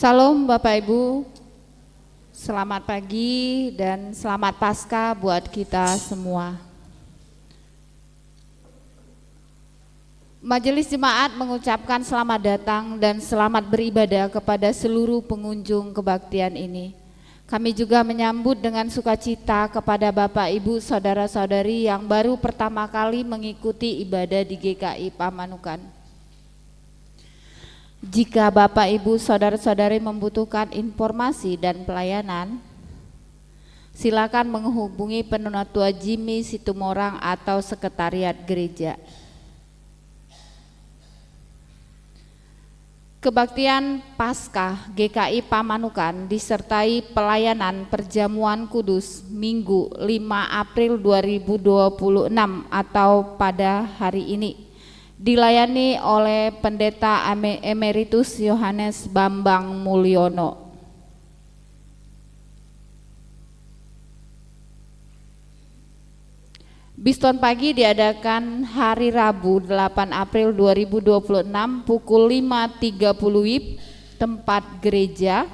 Salam Bapak Ibu, selamat pagi dan selamat Paskah buat kita semua. Majelis Jemaat mengucapkan selamat datang dan selamat beribadah kepada seluruh pengunjung kebaktian ini. Kami juga menyambut dengan sukacita kepada Bapak Ibu Saudara-saudari yang baru pertama kali mengikuti ibadah di GKI Pamanukan. Jika Bapak Ibu Saudara-saudari membutuhkan informasi dan pelayanan, silakan menghubungi Penatua Jimmy Situmorang atau Sekretariat Gereja. Kebaktian Paskah GKI Pamanukan disertai pelayanan perjamuan kudus Minggu 5 April 2026 atau pada hari ini dilayani oleh Pendeta Emeritus Yohanes Bambang Mulyono. Biston pagi diadakan hari Rabu 8 April 2026 pukul 5.30 WIB tempat gereja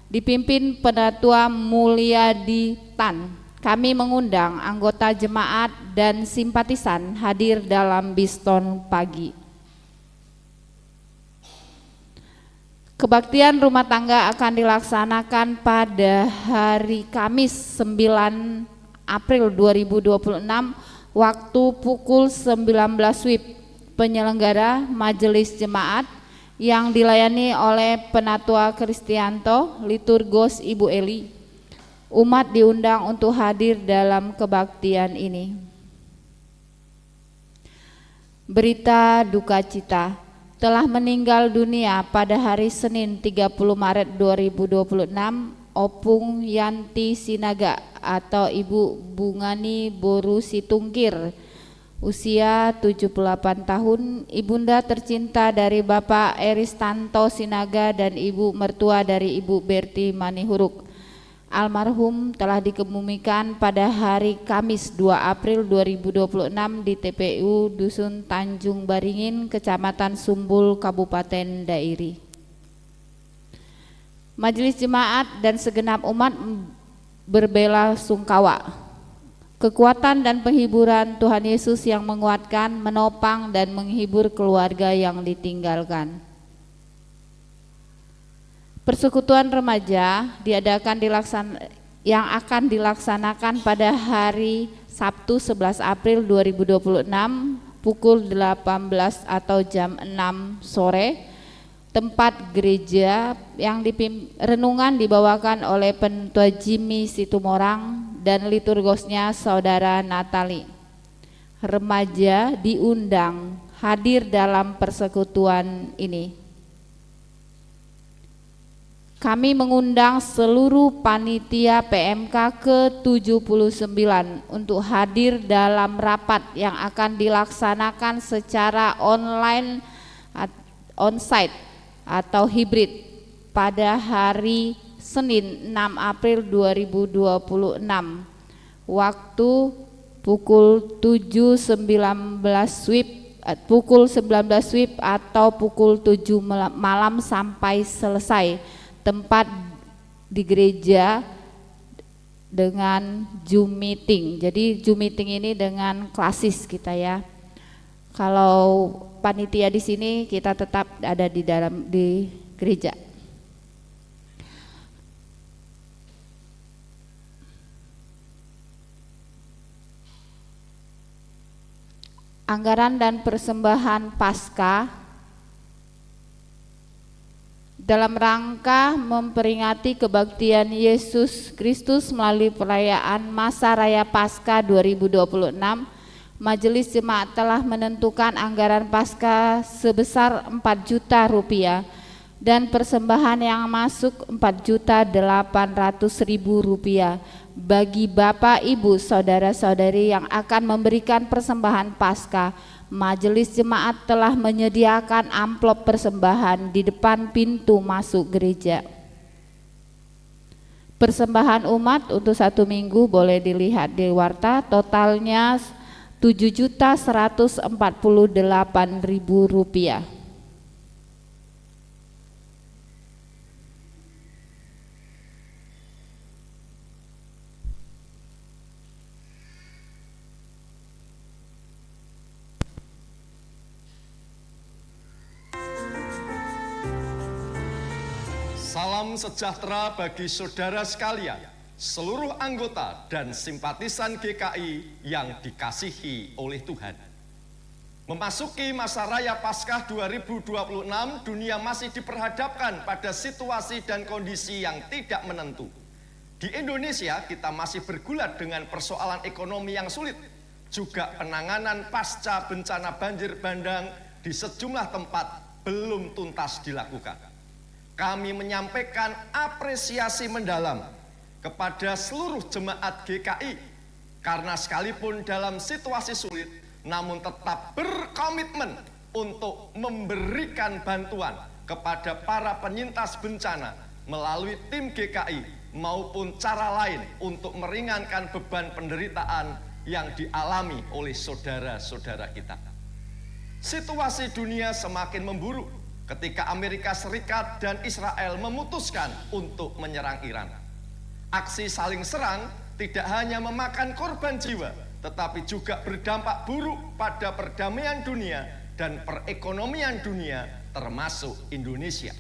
dipimpin Penatua Mulyadi Tan. Kami mengundang anggota jemaat dan simpatisan hadir dalam Biston pagi. Kebaktian rumah tangga akan dilaksanakan pada hari Kamis 9 April 2026 waktu pukul 19 WIB. Penyelenggara Majelis Jemaat yang dilayani oleh Penatua Kristianto, Liturgos Ibu Eli. Umat diundang untuk hadir dalam kebaktian ini. Berita duka cita, telah meninggal dunia pada hari Senin 30 Maret 2026 Opung Yanti Sinaga atau Ibu Bungani Boru Situngkir, usia 78 tahun, ibunda tercinta dari Bapak Eristanto Sinaga dan ibu mertua dari Ibu Berti Manihuruk. Almarhum telah dikebumikan pada hari Kamis 2 April 2026 di TPU Dusun Tanjung Baringin, Kecamatan Sumbul, Kabupaten Dairi. Majelis Jemaat dan segenap umat berbela sungkawa. Kekuatan dan penghiburan Tuhan Yesus yang menguatkan, menopang dan menghibur keluarga yang ditinggalkan. Persekutuan remaja yang akan dilaksanakan pada hari Sabtu 11 April 2026 pukul 18 atau jam 6 sore. Tempat gereja yang renungan dibawakan oleh Penatua Jimmy Situmorang dan liturgosnya Saudara Natali. Remaja diundang hadir dalam persekutuan ini. Kami mengundang seluruh panitia PMK ke-79 untuk hadir dalam rapat yang akan dilaksanakan secara online, onsite atau hibrid pada hari Senin 6 April 2026 waktu pukul 19 WIB atau pukul 7 malam sampai selesai. Tempat di gereja dengan Zoom meeting. Jadi Zoom meeting ini dengan klasis kita ya. Kalau panitia di sini kita tetap ada di gereja. Anggaran dan persembahan Paskah dalam rangka memperingati kebaktian Yesus Kristus melalui perayaan Masa Raya Paskah 2026, Majelis Jemaat telah menentukan anggaran Paskah sebesar 4 juta rupiah dan persembahan yang masuk 4.800.000 rupiah bagi Bapak Ibu Saudara-saudari yang akan memberikan persembahan Paskah. Majelis Jemaat telah menyediakan amplop persembahan di depan pintu masuk gereja. Persembahan umat untuk 1 minggu boleh dilihat di warta, totalnya 7.148.000 rupiah. Salam sejahtera bagi saudara sekalian, seluruh anggota dan simpatisan GKI yang dikasihi oleh Tuhan. Memasuki masa raya Paskah 2026, dunia masih diperhadapkan pada situasi dan kondisi yang tidak menentu. Di Indonesia, kita masih bergulat dengan persoalan ekonomi yang sulit, juga penanganan pasca bencana banjir bandang di sejumlah tempat belum tuntas dilakukan. Kami menyampaikan apresiasi mendalam kepada seluruh jemaat GKI karena sekalipun dalam situasi sulit namun tetap berkomitmen untuk memberikan bantuan kepada para penyintas bencana melalui tim GKI maupun cara lain untuk meringankan beban penderitaan yang dialami oleh saudara-saudara kita. Situasi dunia semakin memburuk ketika Amerika Serikat dan Israel memutuskan untuk menyerang Iran. Aksi saling serang tidak hanya memakan korban jiwa, tetapi juga berdampak buruk pada perdamaian dunia dan perekonomian dunia, termasuk Indonesia.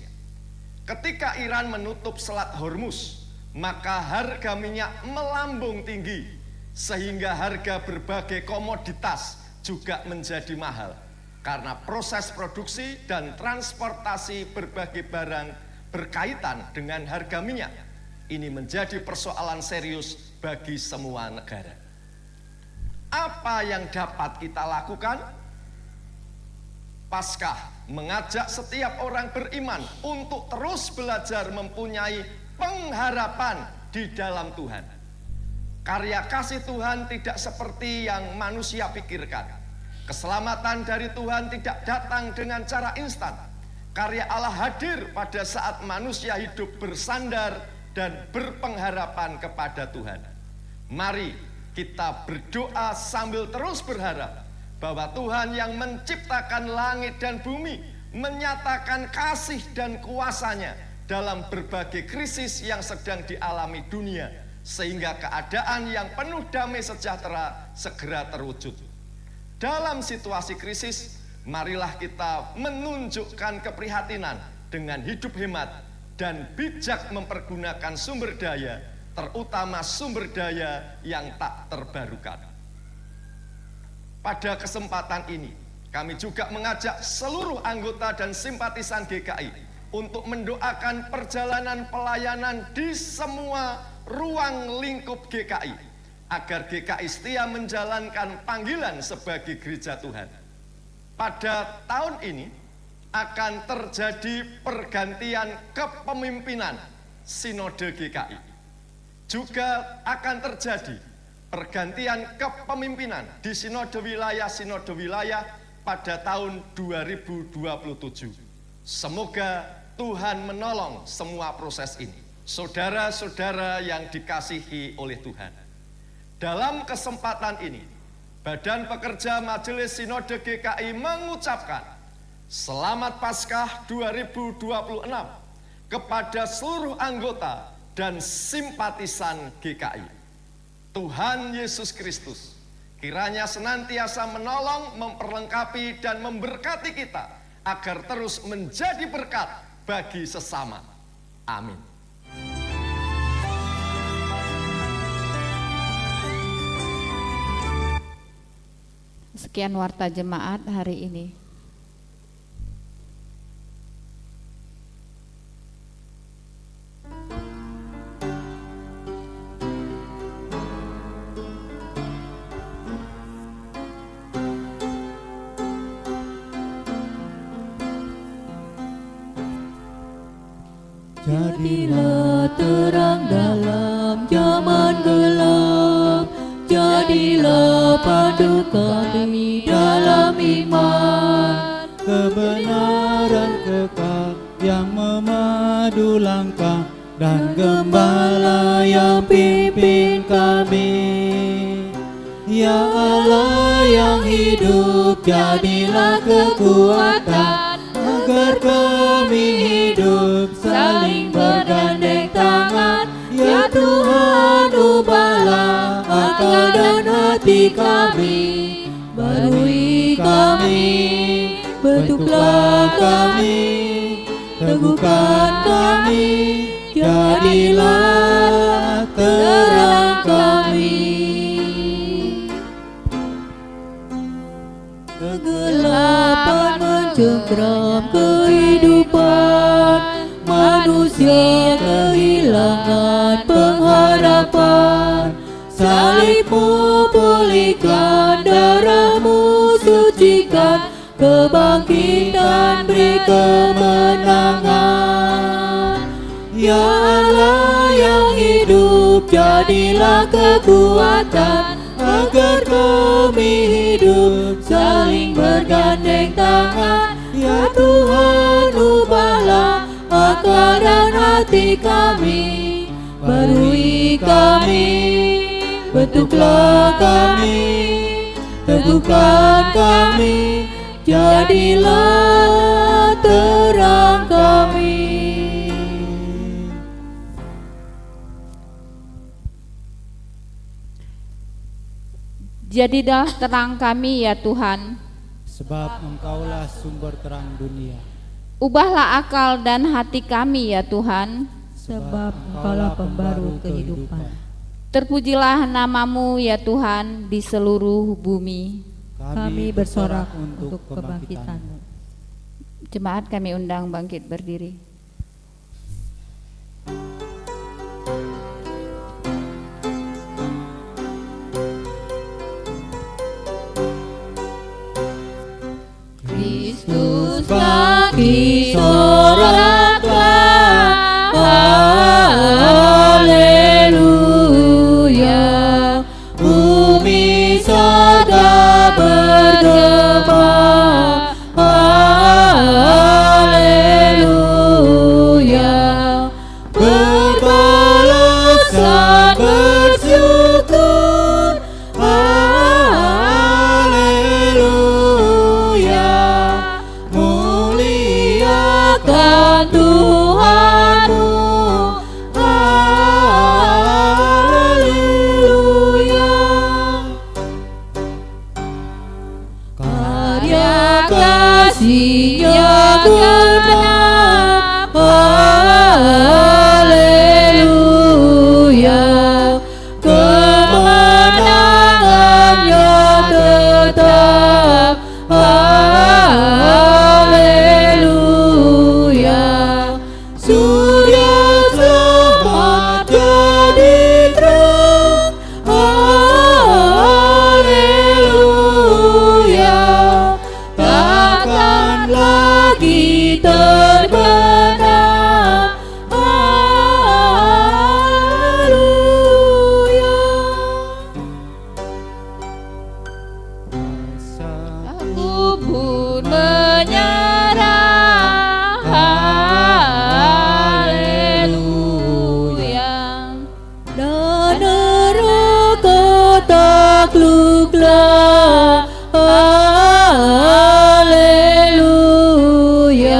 Ketika Iran menutup Selat Hormuz, maka harga minyak melambung tinggi, sehingga harga berbagai komoditas juga menjadi mahal. Karena proses produksi dan transportasi berbagai barang berkaitan dengan harga minyak. Ini menjadi persoalan serius bagi semua negara. Apa yang dapat kita lakukan? Paskah mengajak setiap orang beriman untuk terus belajar mempunyai pengharapan di dalam Tuhan. Karya kasih Tuhan tidak seperti yang manusia pikirkan. Keselamatan dari Tuhan tidak datang dengan cara instan. Karya Allah hadir pada saat manusia hidup bersandar dan berpengharapan kepada Tuhan. Mari kita berdoa sambil terus berharap bahwa Tuhan yang menciptakan langit dan bumi menyatakan kasih dan kuasa-Nya dalam berbagai krisis yang sedang dialami dunia, sehingga keadaan yang penuh damai sejahtera segera terwujud. Dalam situasi krisis, marilah kita menunjukkan keprihatinan dengan hidup hemat dan bijak mempergunakan sumber daya, terutama sumber daya yang tak terbarukan. Pada kesempatan ini, kami juga mengajak seluruh anggota dan simpatisan GKI untuk mendoakan perjalanan pelayanan di semua ruang lingkup GKI, agar GKI setia menjalankan panggilan sebagai gereja Tuhan. Pada tahun ini akan terjadi pergantian kepemimpinan Sinode GKI. Juga akan terjadi pergantian kepemimpinan di Sinode Wilayah pada tahun 2027. Semoga Tuhan menolong semua proses ini. Saudara-saudara yang dikasihi oleh Tuhan. Dalam kesempatan ini, Badan Pekerja Majelis Sinode GKI mengucapkan Selamat Paskah 2026 kepada seluruh anggota dan simpatisan GKI. Tuhan Yesus Kristus kiranya senantiasa menolong, memperlengkapi, dan memberkati kita agar terus menjadi berkat bagi sesama. Amin. Sekian warta jemaat hari ini. Jadilah terang dalam zaman gelap, jadilah pandu kami dalam iman. Kebenaran kekal yang memadu langkah, dan gembala yang pimpin kami. Ya Allah yang hidup, jadilah kekuatan agar kami hidup saling bergandeng tangan. Ya Tuhan, ubahlah akal dan hati kami, barui kami, bentuklah kami teguhkan kami, jadilah terang kami. Kegelapan mencengkram kehidupan, manusia kehilangan pengharapan. Salibmu pulihkan, darahmu sucikan, kebangkitan beri kemenangan. Ya Allah yang hidup, jadilah kekuatan, agar kami hidup saling bergandeng tangan. Ya Tuhan, ubahlah akal dan hati kami, barui kami, bentuklah kami, teguhkan kami, jadilah terang kami. Jadilah terang kami ya Tuhan, sebab Engkaulah sumber terang dunia. ubahlah akal dan hati kami ya Tuhan, Sebab Engkaulah pembaru kehidupan. terpujilah namamu ya Tuhan di seluruh bumi. Kami bersorak untuk kebangkitan-Mu. Jemaat kami undang bangkit berdiri. Kristus bangkit, soraklah, haleluya. Bumi sorga bergema, haleluya. Berbalasan bersyukur, haleluya. Muliakan Tuhanmu, haleluya. Karya kasih-Nya genap, haleluya. Kemenangan-Nya tetap, haleluya. Surya selamat jadi terang, haleluya. Takkan lagi terbenam, haleluya. Aku pun menyerah, haleluya. Dan neraka takluklah, haleluya.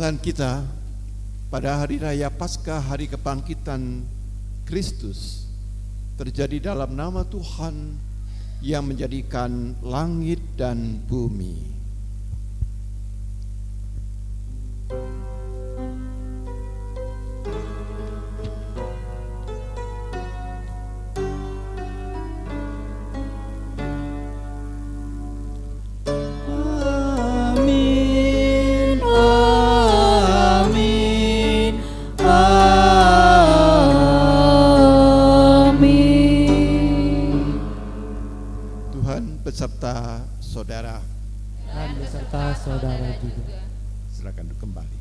Pertolongan kita pada hari raya Paskah, hari kebangkitan Kristus, terjadi dalam nama Tuhan yang menjadikan langit dan bumi. Beserta saudara dan beserta saudara juga. Silakan kembali.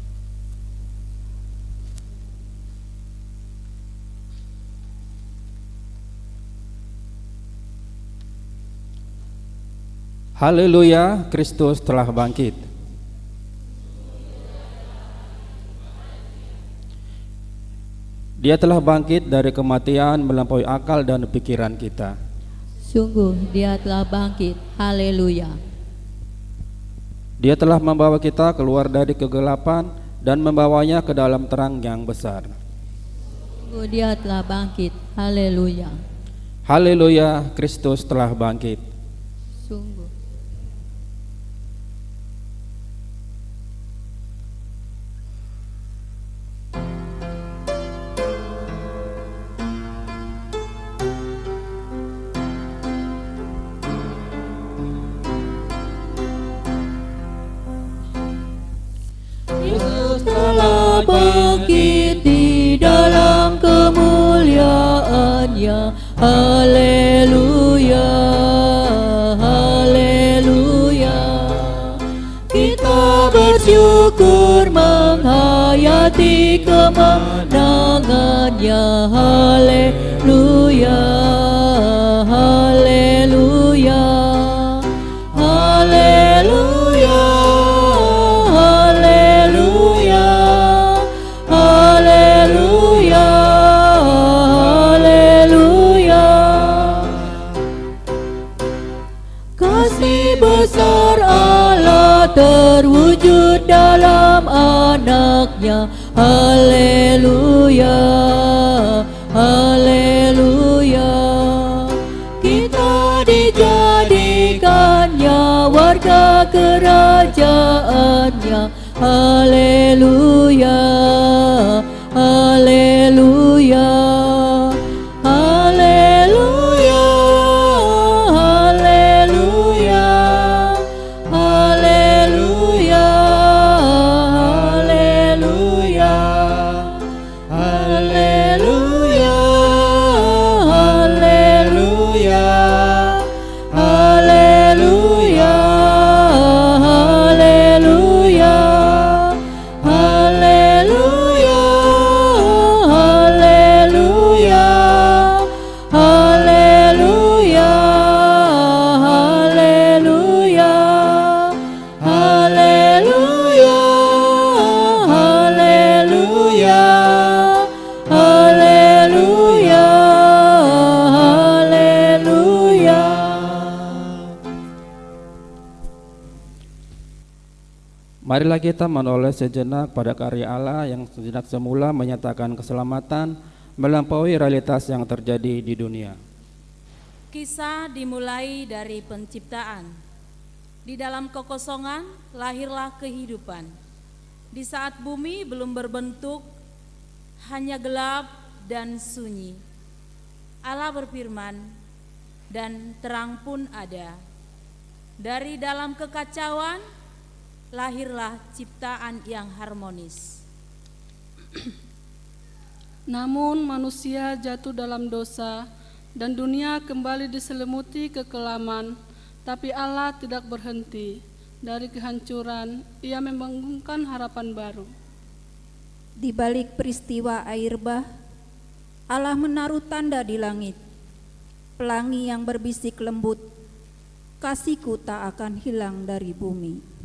Haleluya, Kristus telah bangkit. Dia telah bangkit dari kematian melampaui akal dan pikiran kita. Sungguh dia telah bangkit. Haleluya. Dia telah membawa kita keluar dari kegelapan dan membawanya ke dalam terang yang besar. Sungguh dia telah bangkit. Haleluya. Haleluya, Kristus telah bangkit. Sungguh. Yesus telah bangkit di dalam kemuliaan-Nya. Haleluya, haleluya. Kita bersyukur menghayati kemenangan-Nya. Haleluya, haleluya, haleluya. Besar Allah terwujud dalam anak-Nya. Haleluya, haleluya. Kita dijadikannya warga kerajaan-Nya. Haleluya, haleluya. Marilah kita menoleh sejenak pada karya Allah yang sejak semula menyatakan keselamatan melampaui realitas yang terjadi di dunia. Kisah dimulai dari penciptaan. Di dalam kekosongan lahirlah kehidupan. Di saat bumi belum berbentuk, hanya gelap dan sunyi. Allah berfirman, dan terang pun ada. Dari dalam kekacauan lahirlah ciptaan yang harmonis. Namun manusia jatuh dalam dosa dan dunia kembali diselimuti kekelaman, tapi Allah tidak berhenti. Dari kehancuran, Ia membangunkan harapan baru. Di balik peristiwa air bah, Allah menaruh tanda di langit, pelangi yang berbisik lembut, kasih-Ku tak akan hilang dari bumi.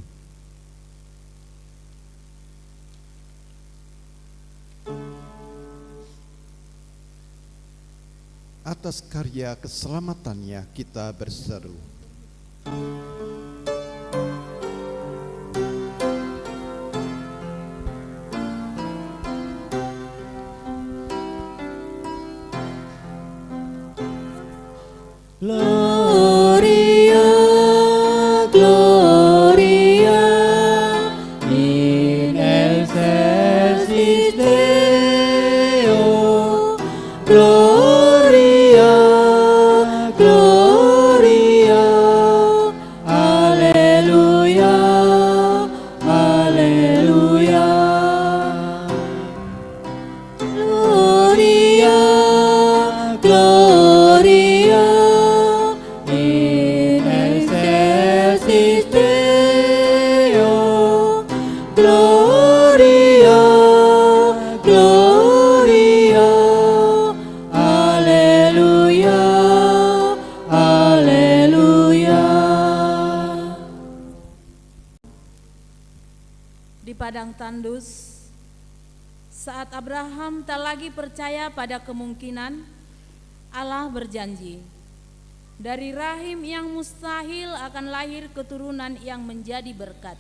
Atas karya keselamatannya kita berseru. Gloria, Gloria, in excelsis Deo. Gloria, Gloria, Alleluia, Alleluia. Gloria, Gloria, in excelsis Deo. Gloria, Gloria, Alleluia, Alleluia. Di padang tandus, saat Abraham tak lagi percaya pada kemungkinan, Allah berjanji, dari rahim yang mustahil akan lahir keturunan yang menjadi berkat.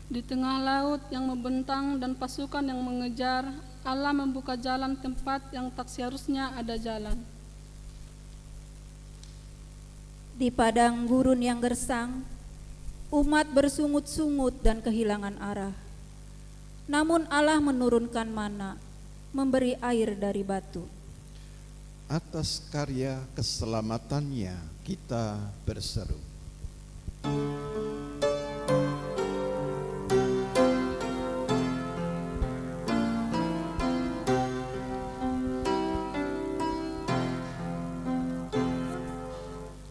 Di tengah laut yang membentang dan pasukan yang mengejar, Allah membuka jalan tempat yang tak seharusnya ada jalan. Di padang gurun yang gersang, umat bersungut-sungut dan kehilangan arah. Namun Allah menurunkan mana, memberi air dari batu. Atas karya keselamatannya kita berseru.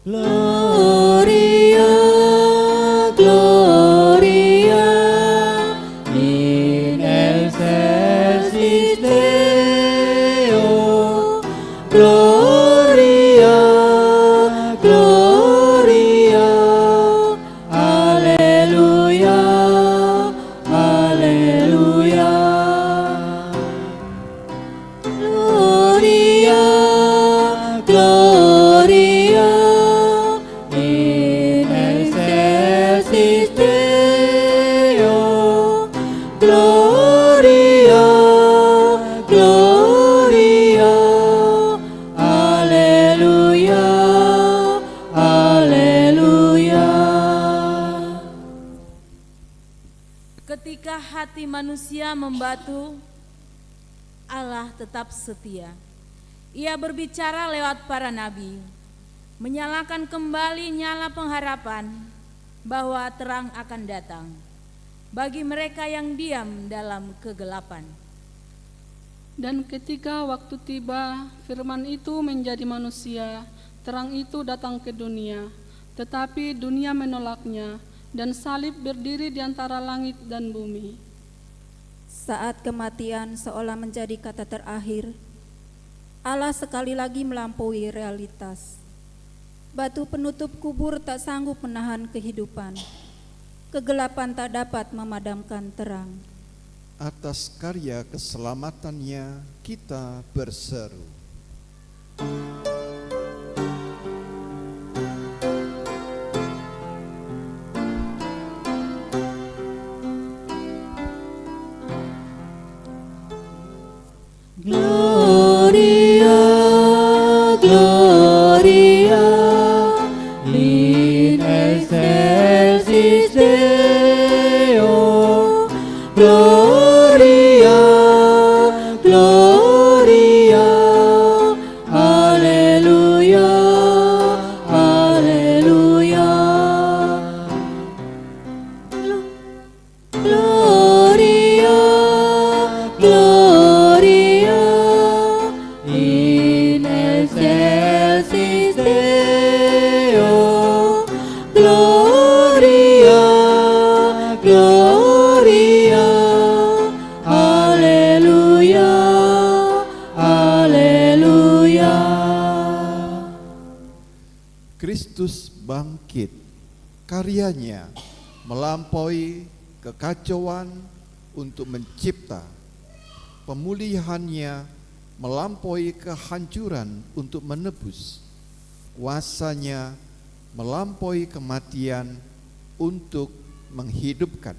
Gloria, Gloria, in excelsis Deo. Gloria, Gloria, Alleluia, Alleluia. Gloria, Gloria, in excelsis Deo. Gloria, Gloria, Alleluia, Alleluia. Ketika hati manusia membatu, Allah tetap setia. Ia berbicara lewat para nabi, menyalakan kembali nyala pengharapan bahwa terang akan datang bagi mereka yang diam dalam kegelapan. Dan ketika waktu tiba, firman itu menjadi manusia, terang itu datang ke dunia. Tetapi dunia menolaknya, dan salib berdiri di antara langit dan bumi. Saat kematian seolah menjadi kata terakhir, Allah sekali lagi melampaui realitas. Batu penutup kubur tak sanggup menahan kehidupan. Kegelapan tak dapat memadamkan terang. Atas karya keselamatannya kita berseru. Gloria, Gloria, in excelsis Deo. Gloria, Gloria, Alleluia, Alleluia. Gloria, Gloria, in excelsis Deo. Gloria, Gloria, Alleluia, Alleluia. Kristus bangkit, karyanya melampaui kekacauan untuk mencipta, pemulihannya melampaui kehancuran untuk menebus, kuasanya melampaui kematian untuk menghidupkan.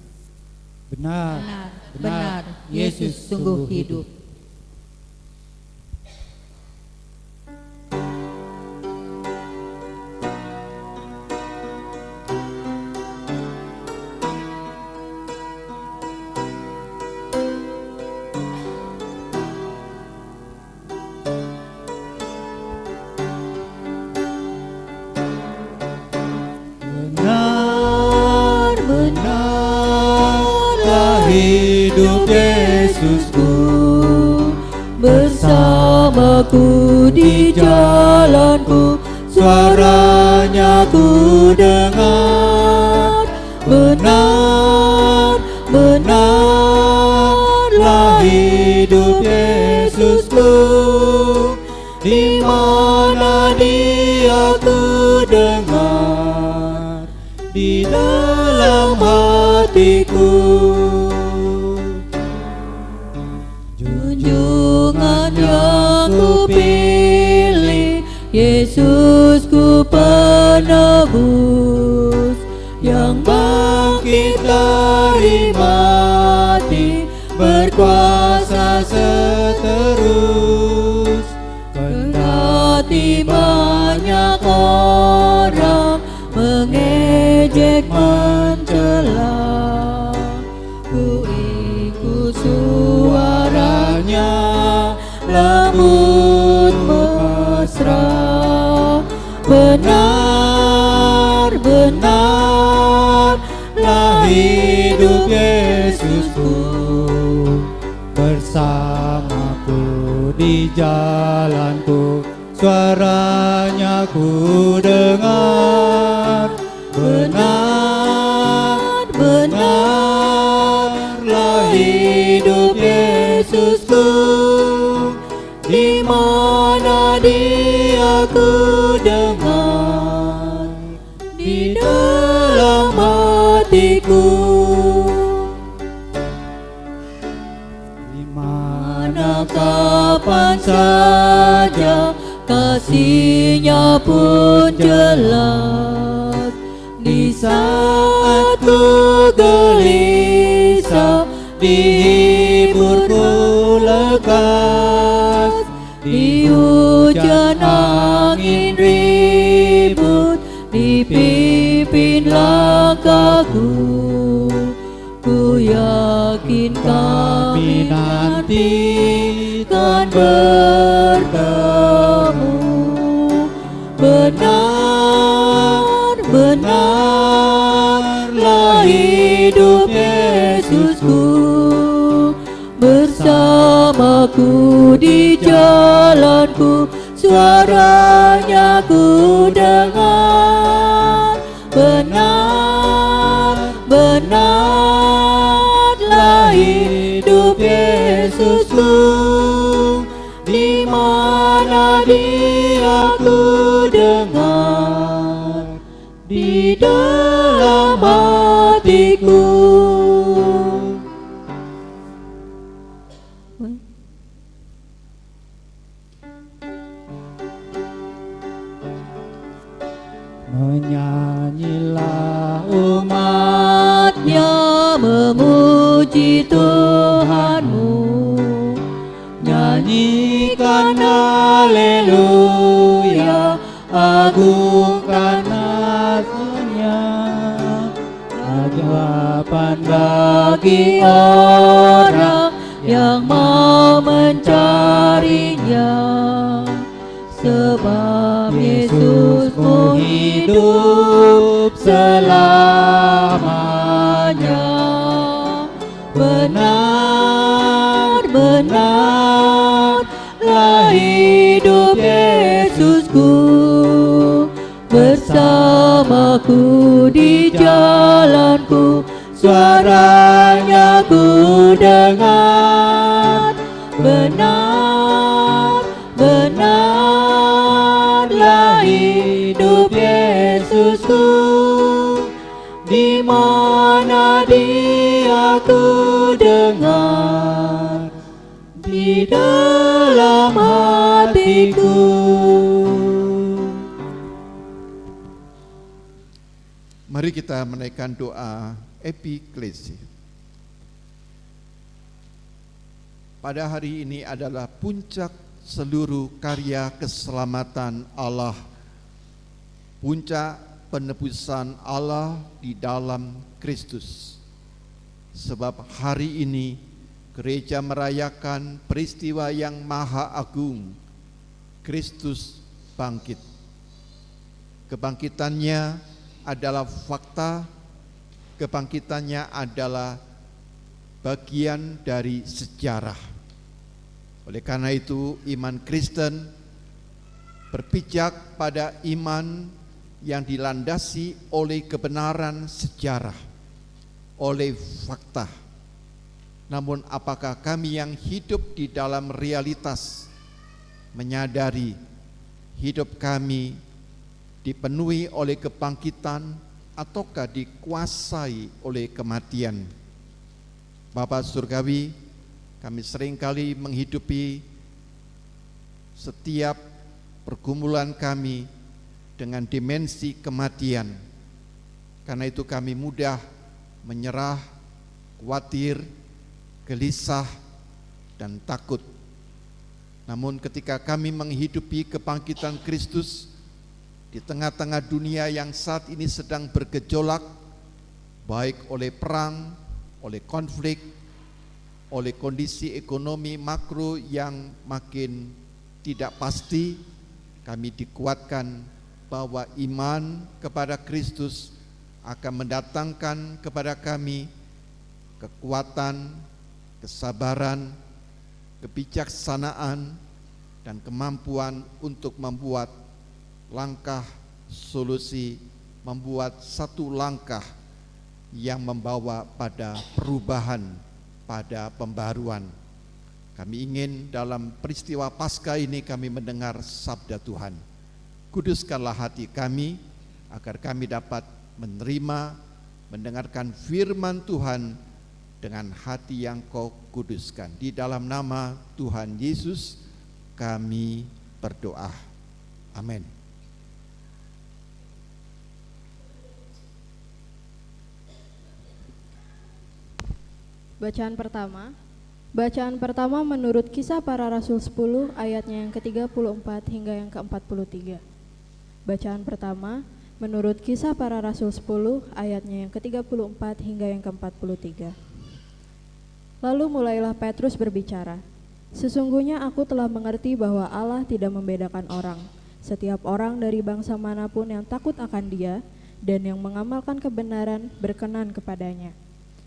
Benar, benar, Yesus sungguh hidup. hidup Yesusku, bersamaku di jalanku, suaranya ku dengar. Benar, benarlah hidup Yesusku, di mana Dia ku dengar, di dalam hatiku. Junjungan yang ku pilih, Yesusku penebus, yang bangkit dari mati, berkuasa seterus. Kendati banyak orang mengejek mencela, ku ikut suaranya lembut mesra. Benar, benarlah hidup Yesusku, bersamaku di jalanku, suaranya ku dengar. Benar, benarlah hidup Yesusku, di mana Dia ku dengar, di dalam hatiku. Di mana kapan saja kasih-Nya pun jelas. Di saat ku gelisah, dihibur ku lekas. Di hujan angin ribut, dipimpin langkahku. Ku yakin kami nanti kan bertemu. Benar, benarlah hidup Yesusku, bersamaku di jalanku, suaranya ku dengar. Benar, benarlah hidup Yesusku, di mana Dia ku dengar, di dalam hatiku. Menyanyilah umat-Nya, memuji Tuhanmu. Nyanyikan haleluya, agungkan nama-Nya. Jawaban bagi orang yang mau mencari-Nya, sebab Yesusmu hidup selamanya. Benar, benarlah hidup Yesusku, bersamaku di jalanku, suaranya ku dengar. Benar, benarlah hidup Yesusku, di mana Dia ku dengar, di dalam hatiku. Mari kita menaikkan doa epiklesi. Pada hari ini adalah puncak seluruh karya keselamatan Allah, puncak penebusan Allah di dalam Kristus. Sebab hari ini gereja merayakan peristiwa yang maha agung, Kristus bangkit. Kebangkitannya adalah fakta, kebangkitannya adalah bagian dari sejarah. Oleh karena itu, iman Kristen berpijak pada iman yang dilandasi oleh kebenaran sejarah, oleh fakta. Namun apakah kami yang hidup di dalam realitas menyadari hidup kami dipenuhi oleh kebangkitan ataukah dikuasai oleh kematian? Bapa Surgawi, kami seringkali menghidupi setiap pergumulan kami dengan dimensi kematian. Karena itu kami mudah menyerah, khawatir, gelisah, dan takut. Namun ketika kami menghidupi kebangkitan Kristus di tengah-tengah dunia yang saat ini sedang bergejolak, baik oleh perang, oleh konflik, oleh kondisi ekonomi makro yang makin tidak pasti, kami dikuatkan bahwa iman kepada Kristus akan mendatangkan kepada kami kekuatan, kesabaran, kebijaksanaan, dan kemampuan untuk membuat langkah solusi, membuat satu langkah yang membawa pada perubahan, pada pembaruan. Kami ingin dalam peristiwa Paskah ini kami mendengar sabda Tuhan. Kuduskanlah hati kami agar kami dapat menerima, mendengarkan firman Tuhan dengan hati yang Kau kuduskan. Di dalam nama Tuhan Yesus kami berdoa. Amin. Bacaan pertama menurut Kisah Para Rasul 10 ayatnya yang ke-34 hingga yang ke-43. Bacaan pertama menurut Kisah Para Rasul 10 ayatnya yang ke-34 hingga yang ke-43. Lalu mulailah Petrus berbicara, "Sesungguhnya aku telah mengerti bahwa Allah tidak membedakan orang. Setiap orang dari bangsa manapun yang takut akan Dia dan yang mengamalkan kebenaran berkenan kepadanya.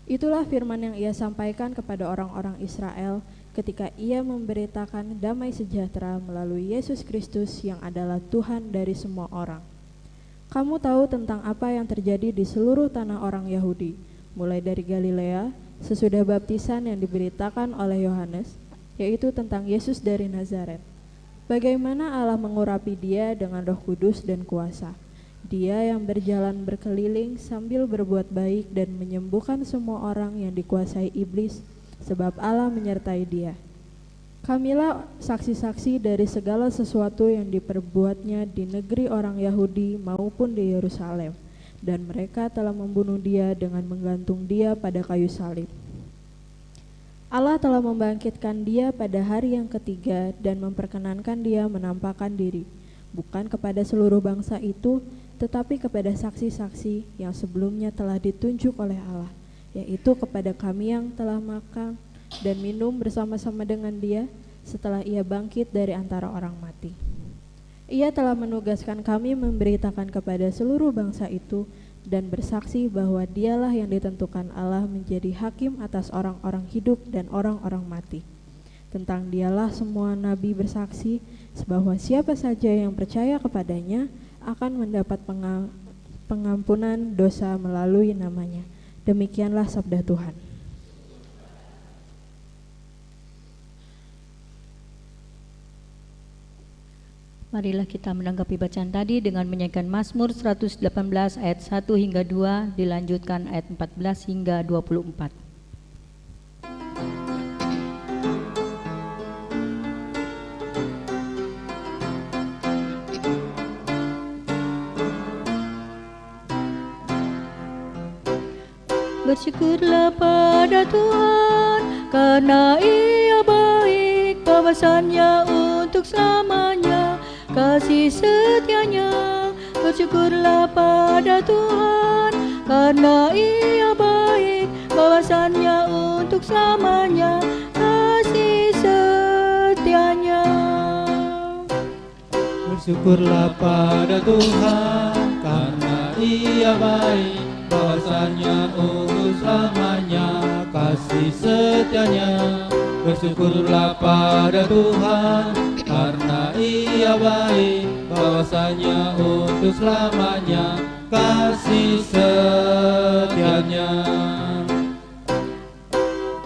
Itulah firman yang Ia sampaikan kepada orang-orang Israel ketika Ia memberitakan damai sejahtera melalui Yesus Kristus yang adalah Tuhan dari semua orang. Kamu tahu tentang apa yang terjadi di seluruh tanah orang Yahudi, mulai dari Galilea, sesudah baptisan yang diberitakan oleh Yohanes, yaitu tentang Yesus dari Nazaret. Bagaimana Allah mengurapi Dia dengan Roh Kudus dan kuasa. Dia yang berjalan berkeliling sambil berbuat baik dan menyembuhkan semua orang yang dikuasai iblis, sebab Allah menyertai Dia. Kamilah saksi-saksi dari segala sesuatu yang diperbuatnya di negeri orang Yahudi maupun di Yerusalem, dan mereka telah membunuh Dia dengan menggantung Dia pada kayu salib. Allah telah membangkitkan Dia pada hari yang ketiga dan memperkenankan Dia menampakkan diri, bukan kepada seluruh bangsa itu, tetapi kepada saksi-saksi yang sebelumnya telah ditunjuk oleh Allah, yaitu kepada kami yang telah makan dan minum bersama-sama dengan Dia setelah Ia bangkit dari antara orang mati. Ia telah menugaskan kami memberitakan kepada seluruh bangsa itu dan bersaksi bahwa Dialah yang ditentukan Allah menjadi hakim atas orang-orang hidup dan orang-orang mati. Tentang Dialah semua nabi bersaksi bahwa siapa saja yang percaya kepadanya akan mendapat pengampunan dosa melalui namanya. Demikianlah sabda Tuhan. Marilah kita menanggapi bacaan tadi dengan menyanyikan Mazmur 118 ayat 1 hingga 2, dilanjutkan ayat 14 hingga 24. Bersyukurlah pada Tuhan, karena Ia baik, bahwasannya untuk selamanya, kasih setianya. Bersyukurlah pada Tuhan, karena Ia baik, bahwasannya untuk selamanya, kasih setianya. Bersyukurlah pada Tuhan, karena Ia baik, bahwasanya untuk selamanya, kasih setianya. Bersyukurlah pada Tuhan karena Ia baik, bahwasanya untuk selamanya kasih setianya.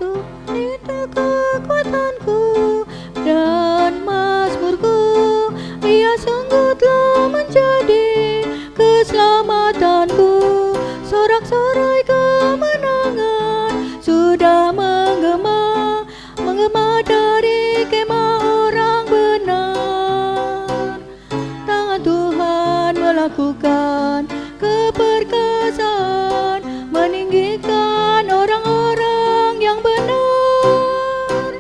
Tuhan itu kekuatanku dan mazmurku, Ia sungguh telah menjadi keselamatanku. Sorak-sorai kemenangan sudah menggema dari kemah orang benar. Tangan Tuhan melakukan keperkasaan, meninggikan orang-orang yang benar.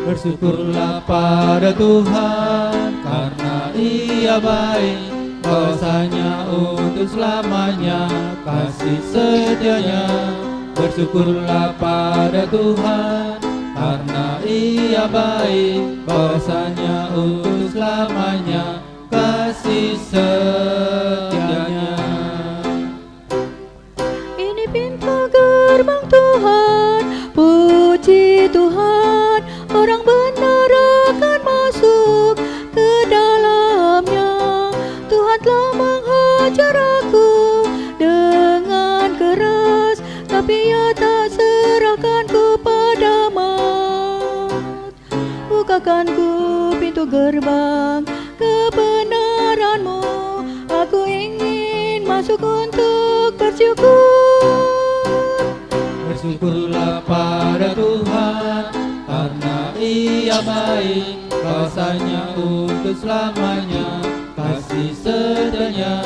Bersyukurlah pada Tuhan karena Ia baik, bahwasanya untuk selamanya kasih setianya. Bersyukurlah pada Tuhan karena Ia baik, bahwasanya untuk selamanya kasih setianya. Ini pintu gerbang Tuhan, puji Tuhan, orang benar akan masuk ke dalamnya. Tuhan telah menghajar aku dengan keras, tapi Ia tak serahkanku pada maut. Bukakan ku pintu gerbang kebenaran-Mu, aku ingin masuk untuk bersyukur. Bersyukurlah pada Tuhan karena Ia baik, bahwasanya untuk selamanya kasih setianya.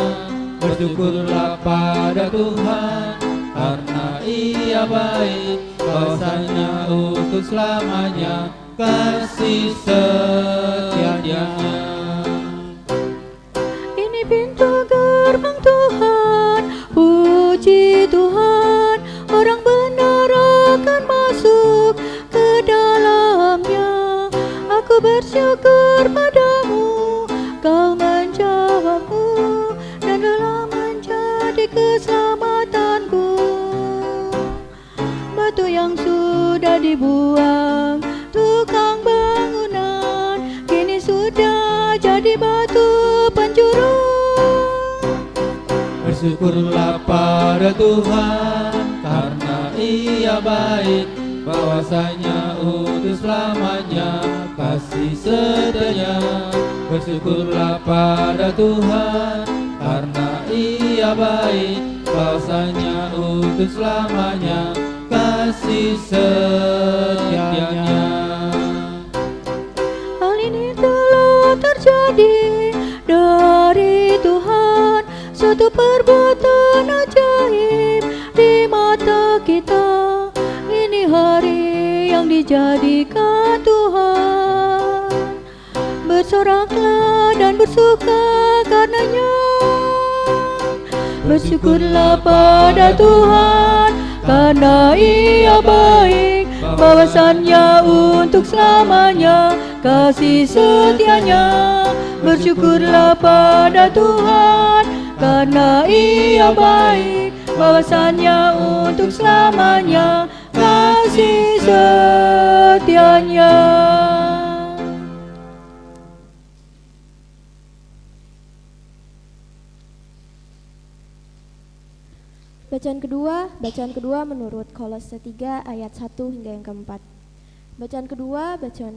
Bersyukurlah pada Tuhan karena Ia baik, bahwasanya untuk selamanya kasih setianya. Ini pintu gerbang Tuhan, puji Tuhan, orang benar akan masuk ke dalamnya. Aku bersyukur padamu, Kau menjawabku, dan telah menjadi keselamatanku. Batu yang sudah dibuang tukang bangunan, kini sudah jadi batu penjuru. Bersyukurlah pada Tuhan karena Ia baik, bahwasanya untuk selamanya kasih setianya. Bersyukurlah pada Tuhan karena Ia baik, bahwasanya untuk selamanya kasih setianya. Hal ini telah terjadi dari Tuhan, suatu perbuatan ajaib di mata kita. Ini hari yang dijadikan Tuhan, bersoraklah dan bersuka karenanya. Bersyukurlah pada Tuhan karena Ia baik, bahwasanya untuk selamanya kasih setianya. Bersyukurlah pada Tuhan karena Ia baik, bahwasanya untuk selamanya kasih setianya. Bacaan kedua menurut Kolose 3 ayat 1 hingga yang keempat. Bacaan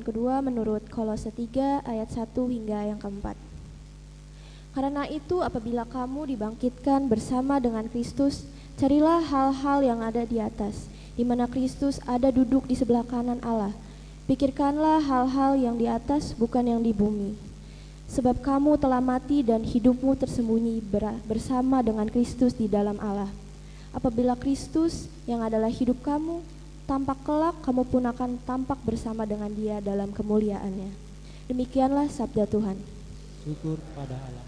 kedua menurut Kolose 3 ayat 1 hingga yang keempat. Karena itu apabila kamu dibangkitkan bersama dengan Kristus, carilah hal-hal yang ada di atas, di mana Kristus ada duduk di sebelah kanan Allah. Pikirkanlah hal-hal yang di atas, bukan yang di bumi. Sebab kamu telah mati dan hidupmu tersembunyi bersama dengan Kristus di dalam Allah. Apabila Kristus yang adalah hidup kamu tampak kelak, kamu pun akan tampak bersama dengan Dia dalam kemuliaannya. Demikianlah sabda Tuhan. Syukur pada Allah.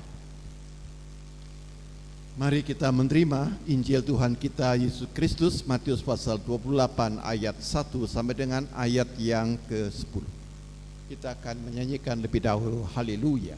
Mari kita menerima Injil Tuhan kita Yesus Kristus, Matius pasal 28 ayat 1 sampai dengan ayat yang ke-10. Kita akan menyanyikan lebih dahulu haleluya.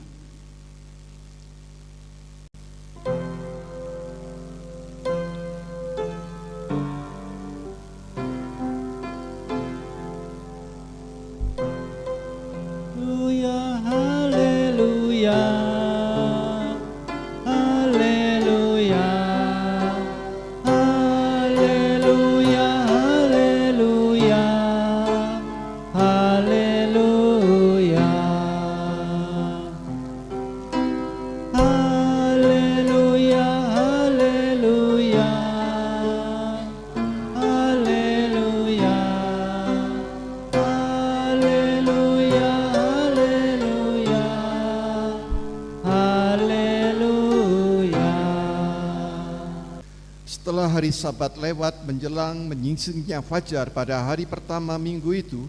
Setelah hari Sabat lewat menjelang menyingsingnya fajar pada hari pertama minggu itu,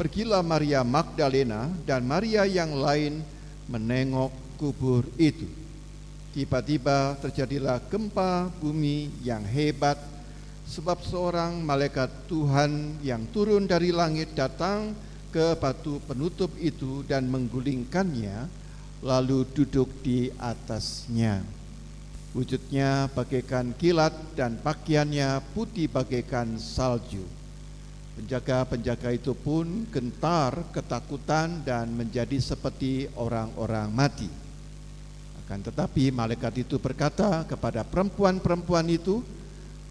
pergilah Maria Magdalena dan Maria yang lain menengok kubur itu. Tiba-tiba terjadilah gempa bumi yang hebat, sebab seorang malaikat Tuhan yang turun dari langit datang ke batu penutup itu dan menggulingkannya, lalu duduk di atasnya. Wujudnya bagaikan kilat dan pakaiannya putih bagaikan salju. Penjaga-penjaga itu pun gentar ketakutan dan menjadi seperti orang-orang mati. Akan tetapi malaikat itu berkata kepada perempuan-perempuan itu,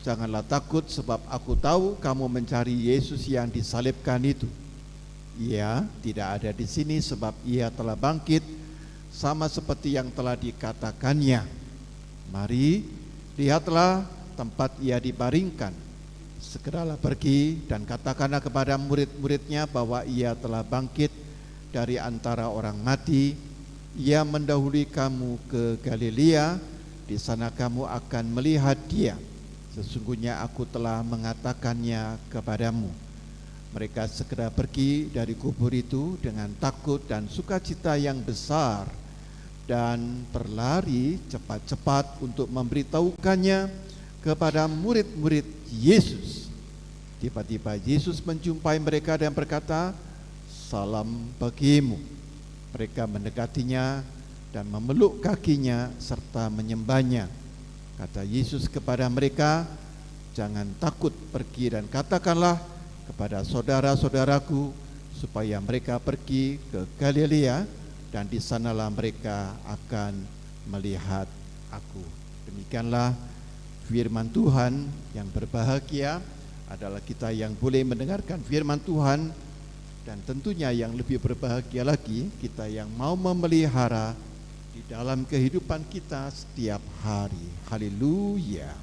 "Janganlah takut, sebab aku tahu kamu mencari Yesus yang disalibkan itu. Ia tidak ada di sini, sebab ia telah bangkit, sama seperti yang telah dikatakannya. Mari, lihatlah tempat ia dibaringkan. Segeralah pergi dan katakanlah kepada murid-muridnya bahwa ia telah bangkit dari antara orang mati. Ia mendahului kamu ke Galilea, di sana kamu akan melihat dia. Sesungguhnya aku telah mengatakannya kepadamu." Mereka segera pergi dari kubur itu dengan takut dan sukacita yang besar, dan berlari cepat-cepat untuk memberitahukannya kepada murid-murid Yesus. Tiba-tiba Yesus menjumpai mereka dan berkata, "Salam bagimu." Mereka mendekatinya dan memeluk kakinya serta menyembahnya. Kata Yesus kepada mereka, "Jangan takut, pergi dan katakanlah kepada saudara-saudaraku supaya mereka pergi ke Galilea, dan di sanalah mereka akan melihat aku." Demikianlah firman Tuhan. Yang berbahagia adalah kita yang boleh mendengarkan firman Tuhan, dan tentunya yang lebih berbahagia lagi kita yang mau memelihara di dalam kehidupan kita setiap hari. Haleluya.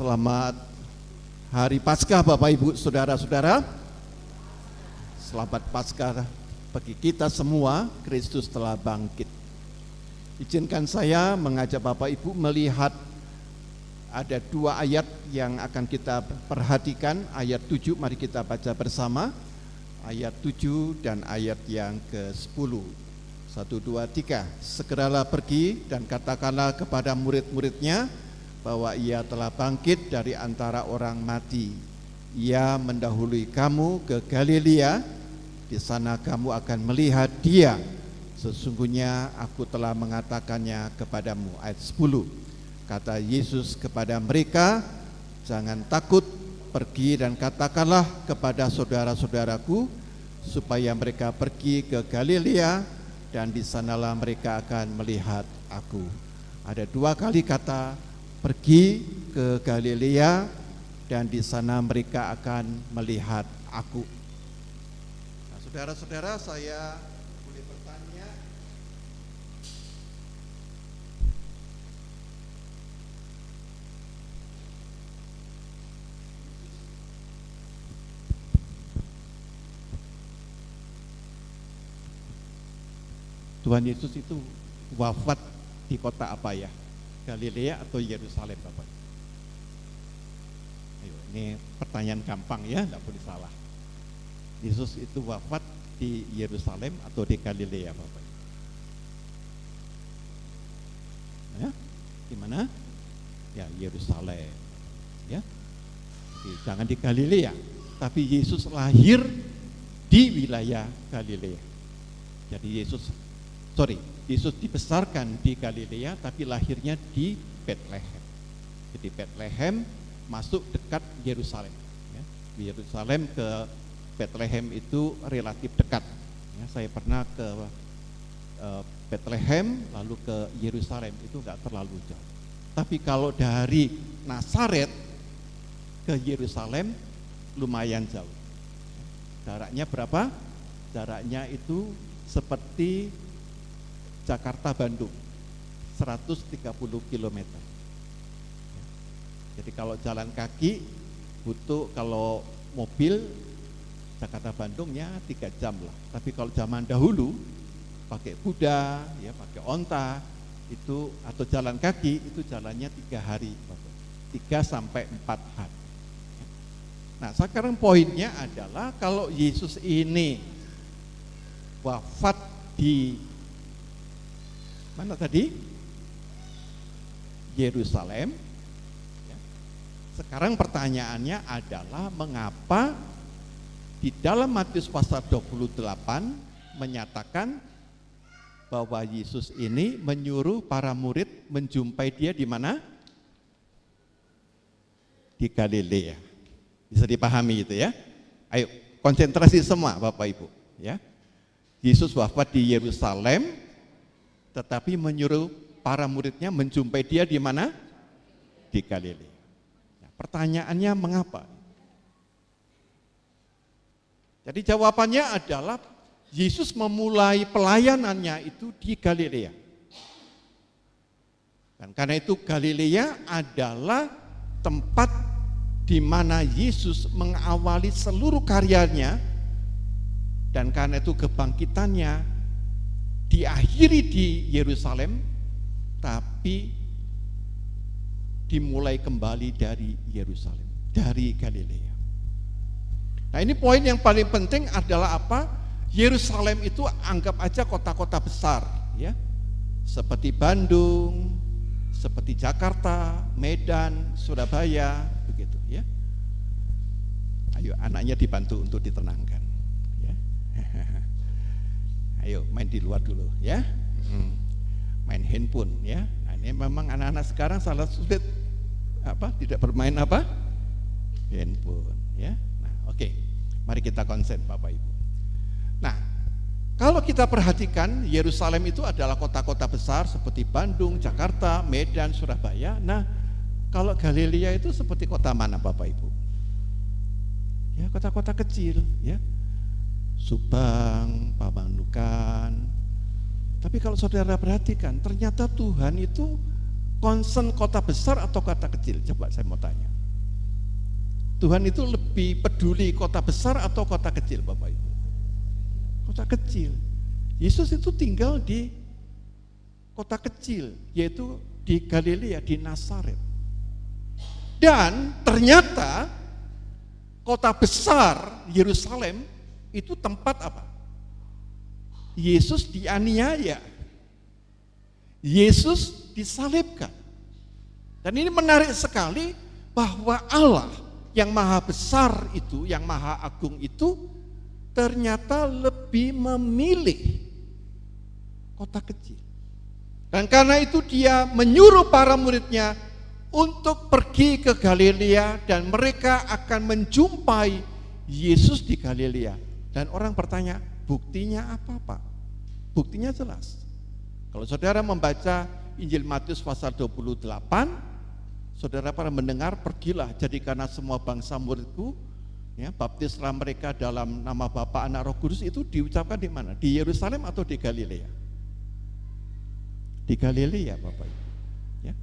Selamat Hari Paskah Bapak Ibu Saudara-saudara. Selamat Paskah bagi kita semua. Kristus telah bangkit. Izinkan saya mengajak Bapak Ibu melihat ada dua ayat yang akan kita perhatikan. Ayat 7 mari kita baca bersama. Ayat 7 dan ayat yang ke-10. 1, 2, 3. Segeralah pergi dan katakanlah kepada murid-muridnya bahwa ia telah bangkit dari antara orang mati. Ia mendahului kamu ke Galilea, di sana kamu akan melihat dia. Sesungguhnya aku telah mengatakannya kepadamu. Ayat 10. Kata Yesus kepada mereka, "Jangan takut, pergi dan katakanlah kepada saudara-saudaraku supaya mereka pergi ke Galilea, dan di sanalah mereka akan melihat aku." Ada dua kali kata pergi ke Galilea, dan di sana mereka akan melihat aku. Nah, saudara-saudara, saya boleh bertanya, Tuhan Yesus itu wafat di kota apa ya? Galilea atau Yerusalem, Bapak? Ayo, ini pertanyaan gampang ya, tidak boleh salah. Yesus itu wafat di Yerusalem atau di Galilea, Bapak? Ya, di mana? Ya, Yerusalem. Ya. Jangan di Galilea, tapi Yesus lahir di wilayah Galilea. Jadi Yesus dibesarkan di Galilea, tapi lahirnya di Bethlehem. Jadi Bethlehem masuk dekat Yerusalem. Ya. Yerusalem ke Bethlehem itu relatif dekat. Ya, saya pernah ke Bethlehem lalu ke Yerusalem, itu enggak terlalu jauh. Tapi kalau dari Nazaret ke Yerusalem lumayan jauh. Jaraknya berapa? Jaraknya itu seperti Jakarta Bandung, 130 km. Jadi kalau jalan kaki butuh, kalau mobil Jakarta Bandung ya 3 jam lah. Tapi kalau zaman dahulu pakai kuda, ya pakai onta itu atau jalan kaki itu jalannya 3 hari, 3 sampai 4 hari. Nah, sekarang poinnya adalah kalau Yesus ini wafat di mana tadi? Yerusalem. Ya. Sekarang pertanyaannya adalah mengapa di dalam Matius pasal 28 menyatakan bahwa Yesus ini menyuruh para murid menjumpai dia di mana? Di Galilea. Bisa dipahami itu ya? Ayo, konsentrasi semua Bapak Ibu, ya. Yesus wafat di Yerusalem, tetapi menyuruh para muridnya menjumpai dia di mana? Di Galilea. Nah, pertanyaannya mengapa? Jadi jawabannya adalah Yesus memulai pelayanannya itu di Galilea. Dan karena itu Galilea adalah tempat di mana Yesus mengawali seluruh karyanya, dan karena itu kebangkitannya diakhiri di Yerusalem, tapi dimulai kembali dari Yerusalem, dari Galilea. Nah, ini poin yang paling penting adalah apa? Yerusalem itu anggap aja kota-kota besar, ya, seperti Bandung, seperti Jakarta, Medan, Surabaya, begitu, ya. Ayo, anaknya dibantu untuk ditenangkan, ya. Ayo main di luar dulu, ya. Main handphone, ya. Nah, ini memang anak-anak sekarang salah sulit tidak bermain handphone, ya. Nah, oke. Mari kita konsen Bapak Ibu. Nah, kalau kita perhatikan Yerusalem itu adalah kota-kota besar seperti Bandung, Jakarta, Medan, Surabaya. Nah, kalau Galilea itu seperti kota mana Bapak Ibu? Ya, kota-kota kecil, ya. Subang, Pamanukan. Tapi kalau saudara perhatikan, ternyata Tuhan itu concern kota besar atau kota kecil? Coba saya mau tanya. Tuhan itu lebih peduli kota besar atau kota kecil Bapak Ibu? Kota kecil. Yesus itu tinggal di kota kecil, yaitu di Galilea, di Nazaret. Dan ternyata kota besar Yerusalem itu tempat apa? Yesus dianiaya, Yesus disalibkan. Dan ini menarik sekali bahwa Allah yang maha besar itu, yang maha agung itu ternyata lebih memilih kota kecil. Dan karena itu dia menyuruh para muridnya untuk pergi ke Galilea dan mereka akan menjumpai Yesus di Galilea. Dan orang bertanya, buktinya apa Pak? Buktinya jelas. Kalau saudara membaca Injil Matius pasal 28, saudara para mendengar, pergilah jadikanlah semua bangsa muridku, ya, baptislah mereka dalam nama Bapa, Anak, Roh Kudus. Itu diucapkan di mana? Di Yerusalem atau di Galilea? Di Galilea Bapak Ibu. Ya.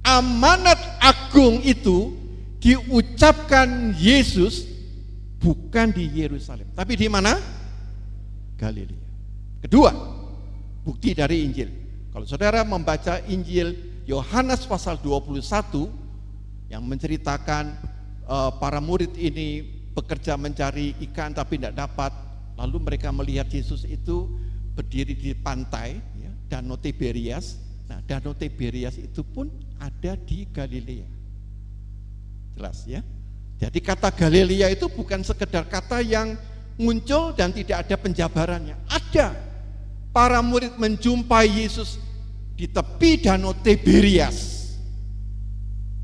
Amanat agung itu diucapkan Yesus bukan di Yerusalem, tapi di mana? Galilea. Kedua, bukti dari Injil. Kalau saudara membaca Injil Yohanes pasal 21 yang menceritakan para murid ini bekerja mencari ikan tapi tidak dapat, lalu mereka melihat Yesus itu berdiri di pantai, ya, Danau Tiberias. Nah, Danau Tiberias itu pun ada di Galilea. Jelas ya? Jadi kata Galilea itu bukan sekedar kata yang muncul dan tidak ada penjabarannya. Ada. Para murid menjumpai Yesus di tepi danau Tiberias.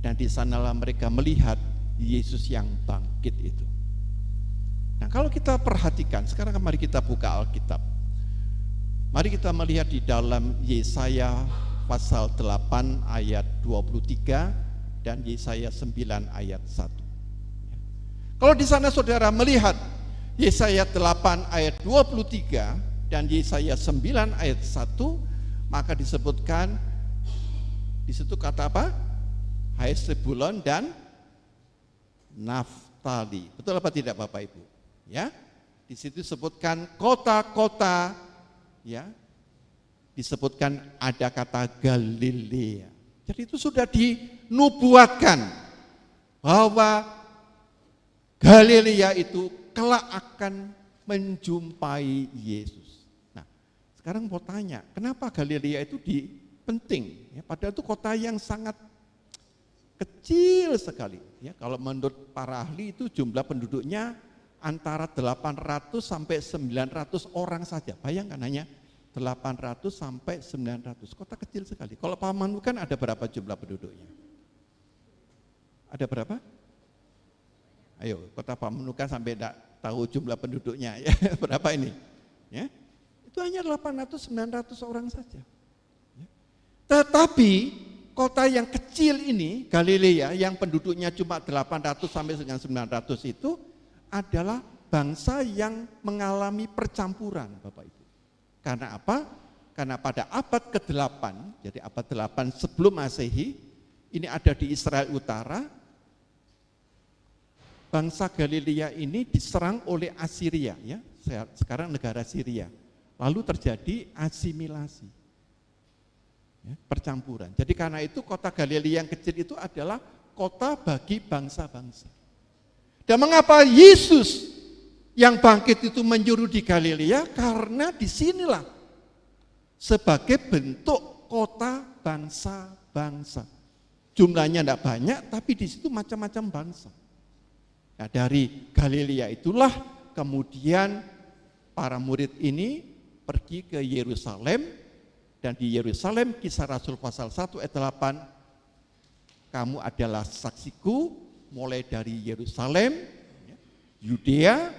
Dan di sanalah mereka melihat Yesus yang bangkit itu. Nah, kalau kita perhatikan, sekarang mari kita buka Alkitab. Mari kita melihat di dalam Yesaya pasal 8 ayat 23 dan Yesaya 9 ayat 1. Kalau di sana saudara melihat Yesaya 8 ayat 23 dan Yesaya 9 ayat 1, maka disebutkan di situ kata apa? Hai Zebulon dan Naftali. Betul apa tidak Bapak Ibu? Ya. Di situ disebutkan kota-kota, ya. Disebutkan ada kata Galilea. Jadi itu sudah dinubuatkan bahwa Galilea itu kelak akan menjumpai Yesus. Nah, sekarang mau tanya, kenapa Galilea itu penting? Ya, padahal itu kota yang sangat kecil sekali. Ya, kalau menurut para ahli itu jumlah penduduknya antara 800 sampai 900 orang saja. Bayangkan hanya 800 sampai 900. Kota kecil sekali. Kalau Pamanukan ada berapa jumlah penduduknya? Ada berapa? Ayo, kota Pamanukan sampai tidak tahu jumlah penduduknya ya, berapa ini? Ya, itu hanya 800-900 orang saja. Ya. Tetapi kota yang kecil ini, Galilea, yang penduduknya cuma 800 sampai dengan 900 itu adalah bangsa yang mengalami percampuran, Bapak Ibu. Karena apa? Karena pada abad ke-8, jadi abad 8 sebelum Masehi, ini ada di Israel Utara. Bangsa Galilea ini diserang oleh Assyria, ya. Sekarang negara Syria. Lalu terjadi asimilasi, ya, percampuran. Jadi karena itu kota Galilea yang kecil itu adalah kota bagi bangsa-bangsa. Dan mengapa Yesus yang bangkit itu menyuruh di Galilea? Karena disinilah sebagai bentuk kota bangsa-bangsa. Jumlahnya tidak banyak, tapi di situ macam-macam bangsa. Nah, dari Galilea itulah kemudian para murid ini pergi ke Yerusalem, dan di Yerusalem Kisah Rasul pasal 1 ayat 8, kamu adalah saksiku mulai dari Yerusalem, Yudea,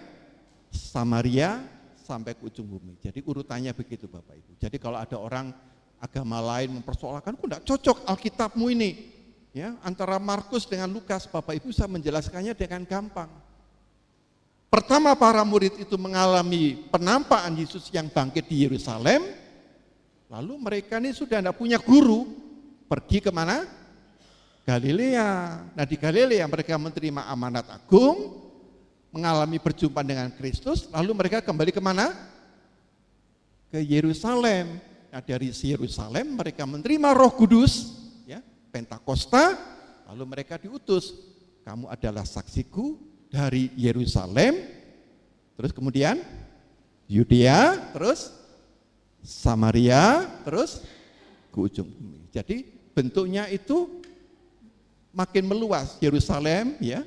Samaria sampai ke ujung bumi. Jadi urutannya begitu Bapak Ibu. Jadi kalau ada orang agama lain mempersoalkan, kok tidak cocok Alkitabmu ini? Ya, antara Markus dengan Lukas, Bapak Ibu bisa menjelaskannya dengan gampang. Pertama para murid itu mengalami penampakan Yesus yang bangkit di Yerusalem, lalu mereka ini sudah tidak punya guru, pergi kemana? Galilea. Nah di Galilea mereka menerima amanat agung, mengalami perjumpaan dengan Kristus, lalu mereka kembali kemana? Ke Yerusalem. Nah dari Yerusalem mereka menerima Roh Kudus, Pentakosta, lalu mereka diutus, kamu adalah saksiku dari Yerusalem, terus kemudian Yudea, terus Samaria, terus ke ujung bumi. Jadi bentuknya itu makin meluas. Yerusalem, ya,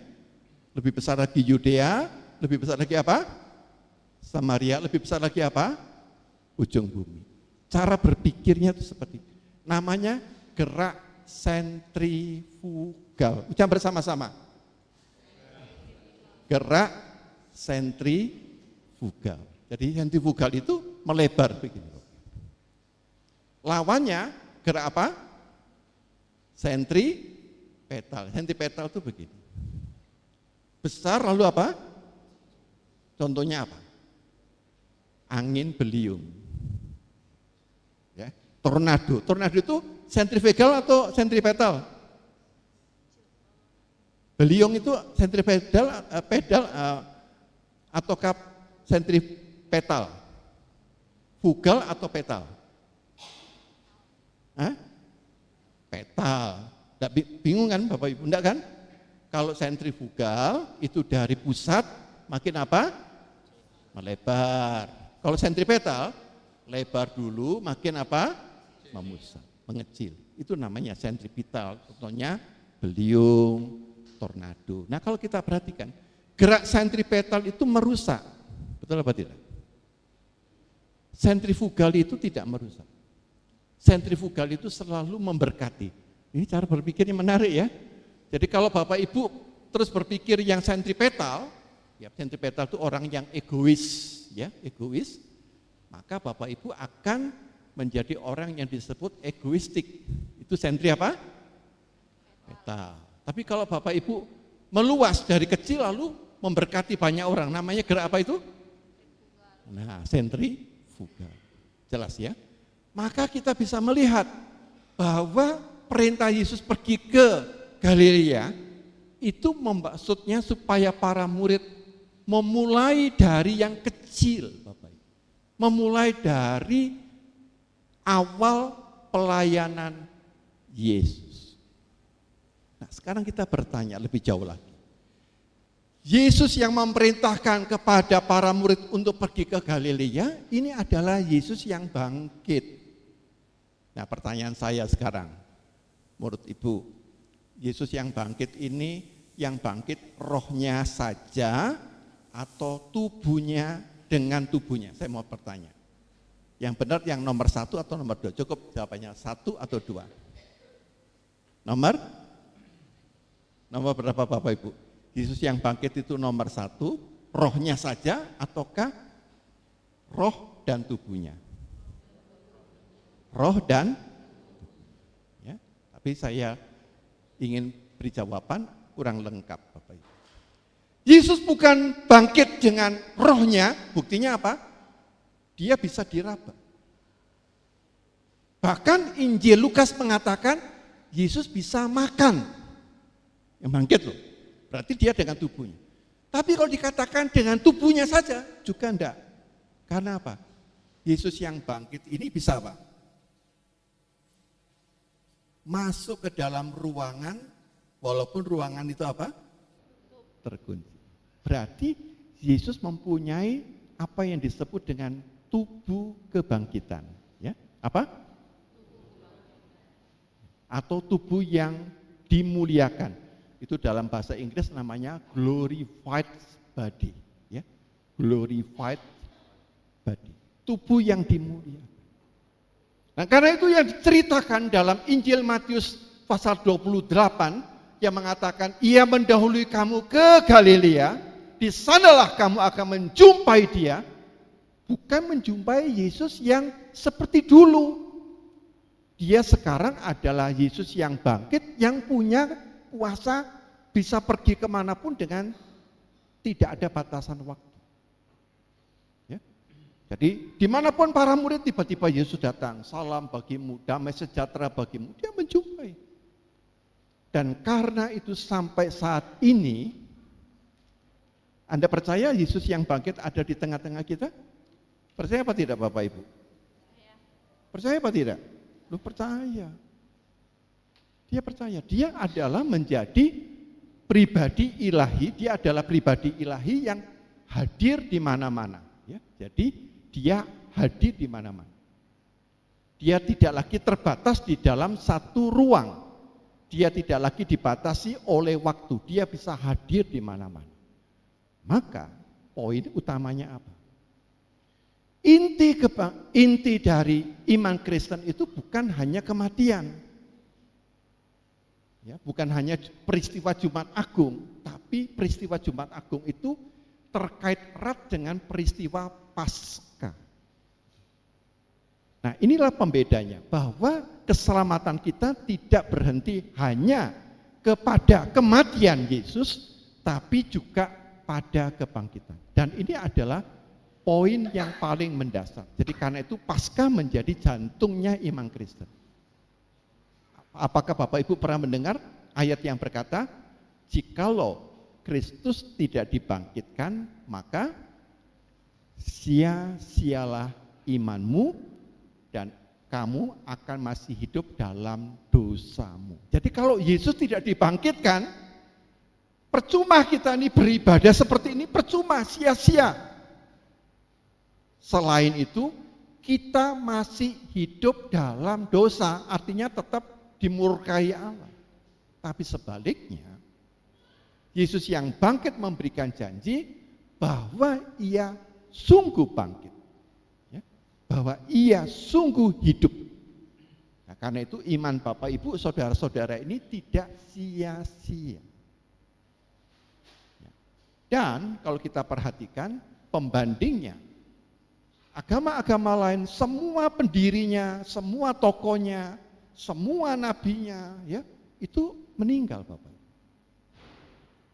lebih besar lagi Yudea, lebih besar lagi apa? Samaria, lebih besar lagi apa? Ujung bumi. Cara berpikirnya itu seperti itu. Namanya gerak sentrifugal. Ucap bersama-sama. Gerak sentrifugal. Jadi sentrifugal itu melebar begini. Lawannya gerak apa? Sentripetal. Sentripetal itu begini. Besar lalu apa? Contohnya apa? Angin beliung. Ya, tornado. Tornado itu sentrifugal atau sentripetal? Beliung itu sentripetal, ataukah sentripetal? Fugal atau petal? Hah? Petal. Nggak bingung kan Bapak Ibu? Enggak kan? Kalau sentrifugal itu dari pusat makin apa? Melebar. Kalau sentripetal lebar dulu makin apa? Memusat, mengecil. Itu namanya sentripetal. Contohnya beliung, tornado. Nah kalau kita perhatikan, gerak sentripetal itu merusak. Betul apa tidak? Sentrifugal itu tidak merusak. Sentrifugal itu selalu memberkati. Ini cara berpikir yang menarik ya. Jadi kalau Bapak Ibu terus berpikir yang sentripetal, ya sentripetal itu orang yang egois, ya egois, maka Bapak Ibu akan menjadi orang yang disebut egoistik. Itu sentri apa? Petal. Tapi kalau Bapak Ibu meluas dari kecil lalu memberkati banyak orang, namanya gerak apa itu? Nah, sentrifugal. Jelas ya? Maka kita bisa melihat bahwa perintah Yesus pergi ke Galilea itu maksudnya supaya para murid memulai dari yang kecil, Bapak Ibu. Memulai dari awal pelayanan Yesus. Nah, sekarang kita bertanya lebih jauh lagi. Yesus yang memerintahkan kepada para murid untuk pergi ke Galilea, ini adalah Yesus yang bangkit. Nah, pertanyaan saya sekarang, menurut Ibu, Yesus yang bangkit ini, yang bangkit rohnya saja atau tubuhnya dengan tubuhnya? Saya mau bertanya. Yang benar yang nomor 1 atau nomor 2? Cukup jawabannya 1 atau 2? Nomor berapa Bapak Ibu? Yesus yang bangkit itu nomor 1, rohnya saja ataukah roh dan tubuhnya? Roh dan ya, tapi saya ingin beri jawaban kurang lengkap Bapak Ibu. Yesus bukan bangkit dengan rohnya, buktinya apa? Dia bisa diraba. Bahkan Injil Lukas mengatakan Yesus bisa makan. Yang bangkit loh. Berarti dia dengan tubuhnya. Tapi kalau dikatakan dengan tubuhnya saja juga enggak. Karena apa? Yesus yang bangkit ini bisa apa? Masuk ke dalam ruangan, walaupun ruangan itu apa? Terkunci. Berarti Yesus mempunyai apa yang disebut dengan tubuh kebangkitan. Ya, apa? Atau tubuh yang dimuliakan. Itu dalam bahasa Inggris namanya glorified body, ya. Glorified body. Tubuh yang dimuliakan. Nah, karena itu yang diceritakan dalam Injil Matius pasal 28 yang mengatakan ia mendahului kamu ke Galilea, di sanalah kamu akan menjumpai dia, bukan menjumpai Yesus yang seperti dulu. Dia sekarang adalah Yesus yang bangkit, yang punya kuasa bisa pergi kemanapun dengan tidak ada batasan waktu. Ya. Jadi dimanapun para murid tiba-tiba Yesus datang, salam bagimu, damai sejahtera bagimu, dia menjumpai. Dan karena itu sampai saat ini, Anda percaya Yesus yang bangkit ada di tengah-tengah kita? Percaya apa tidak Bapak Ibu? Percaya apa tidak? Lu percaya. Dia percaya, dia adalah menjadi pribadi ilahi, dia adalah pribadi ilahi yang hadir di mana-mana. Ya, jadi dia hadir di mana-mana. Dia tidak lagi terbatas di dalam satu ruang. Dia tidak lagi dibatasi oleh waktu, dia bisa hadir di mana-mana. Maka poin utamanya apa? Inti dari iman Kristen itu bukan hanya kematian. Ya, bukan hanya peristiwa Jumat Agung, tapi peristiwa Jumat Agung itu terkait erat dengan peristiwa Paskah. Nah, inilah pembedanya, bahwa keselamatan kita tidak berhenti hanya kepada kematian Yesus, tapi juga pada kebangkitan. Dan ini adalah poin yang paling mendasar. Jadi karena itu Paskah menjadi jantungnya iman Kristen. Apakah Bapak Ibu pernah mendengar ayat yang berkata, jikalau Kristus tidak dibangkitkan, maka sia-sialah imanmu dan kamu akan masih hidup dalam dosamu. Jadi kalau Yesus tidak dibangkitkan, percuma kita ini beribadah seperti ini, percuma, sia-sia. Selain itu, kita masih hidup dalam dosa, artinya tetap dimurkai Allah. Tapi sebaliknya, Yesus yang bangkit memberikan janji bahwa ia sungguh bangkit, ya, bahwa ia sungguh hidup. Nah, karena itu iman Bapak Ibu saudara-saudara ini tidak sia-sia. Dan kalau kita perhatikan pembandingnya, agama-agama lain semua pendirinya, semua tokonya, semua nabinya, ya itu meninggal Bapak.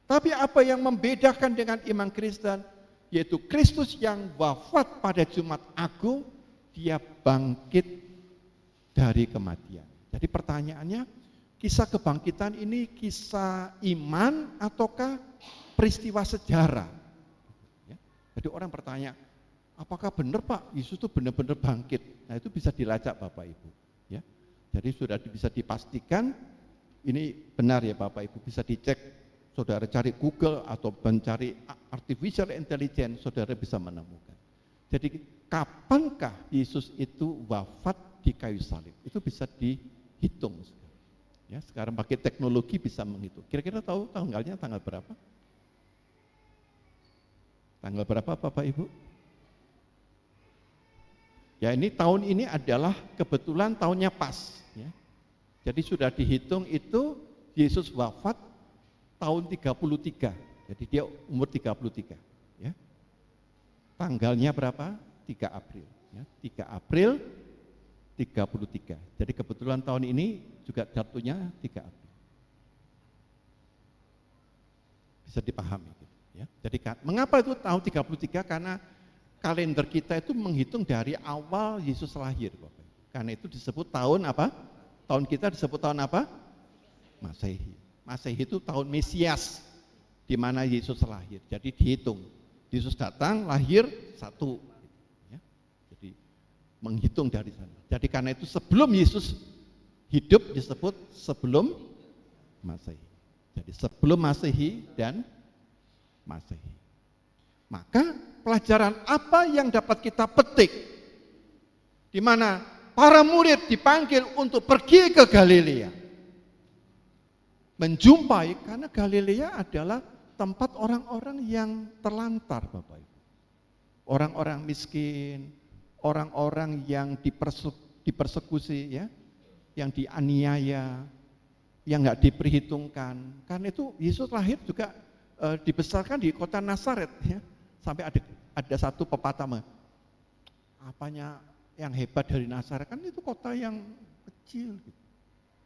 Tapi apa yang membedakan dengan iman Kristen, yaitu Kristus yang wafat pada Jumat Agung, dia bangkit dari kematian. Jadi pertanyaannya, kisah kebangkitan ini kisah iman ataukah peristiwa sejarah? Ya. Jadi orang bertanya, apakah benar Pak, Yesus itu benar-benar bangkit? Nah itu bisa dilacak Bapak Ibu. Ya. Jadi sudah bisa dipastikan ini benar ya Bapak Ibu, bisa dicek, saudara cari Google atau mencari artificial intelligence, saudara bisa menemukan. Jadi kapankah Yesus itu wafat di kayu salib? Itu bisa dihitung. Ya, sekarang pakai teknologi bisa menghitung. Kira-kira tahu tanggalnya tanggal berapa? Tanggal berapa Bapak Ibu? Ya ini tahun ini adalah kebetulan tahunnya pas. Ya. Jadi sudah dihitung itu Yesus wafat tahun 33. Jadi dia umur 33. Ya. Tanggalnya berapa? 3 April. Ya, 3 April 33. Jadi kebetulan tahun ini juga jatuhnya 3 April. Bisa dipahami. Ya, jadi mengapa itu tahun 33? Karena kalender kita itu menghitung dari awal Yesus lahir, Bapak. Karena itu disebut tahun apa? Tahun kita disebut tahun apa? Masehi. Masehi itu tahun Mesias, di mana Yesus lahir. Jadi dihitung. Yesus datang, lahir 1. Ya, jadi menghitung dari sana. Jadi karena itu sebelum Yesus hidup disebut sebelum Masehi. Jadi sebelum Masehi dan Masehi. Maka pelajaran apa yang dapat kita petik di mana para murid dipanggil untuk pergi ke Galilea, menjumpai, karena Galilea adalah tempat orang-orang yang terlantar Bapak Ibu, orang-orang miskin, orang-orang yang dipersekusi, ya, yang dianiaya, yang nggak diperhitungkan. Karena itu Yesus lahir juga dibesarkan di kota Nazaret, ya. Sampai ada satu pepatah, apanya yang hebat dari Nazaret, kan itu kota yang kecil gitu.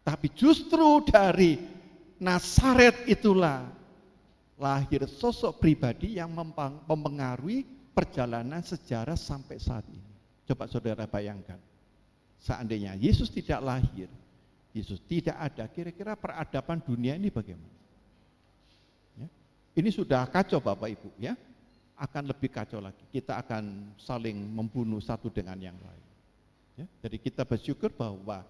Tapi justru dari Nazaret itulah lahir sosok pribadi yang mempengaruhi perjalanan sejarah sampai saat ini. Coba saudara bayangkan, seandainya Yesus tidak lahir, Yesus tidak ada, kira-kira peradaban dunia ini bagaimana? Ya. Ini sudah kacau Bapak Ibu, ya. Akan lebih kacau lagi. Kita akan saling membunuh satu dengan yang lain. Ya, jadi kita bersyukur bahwa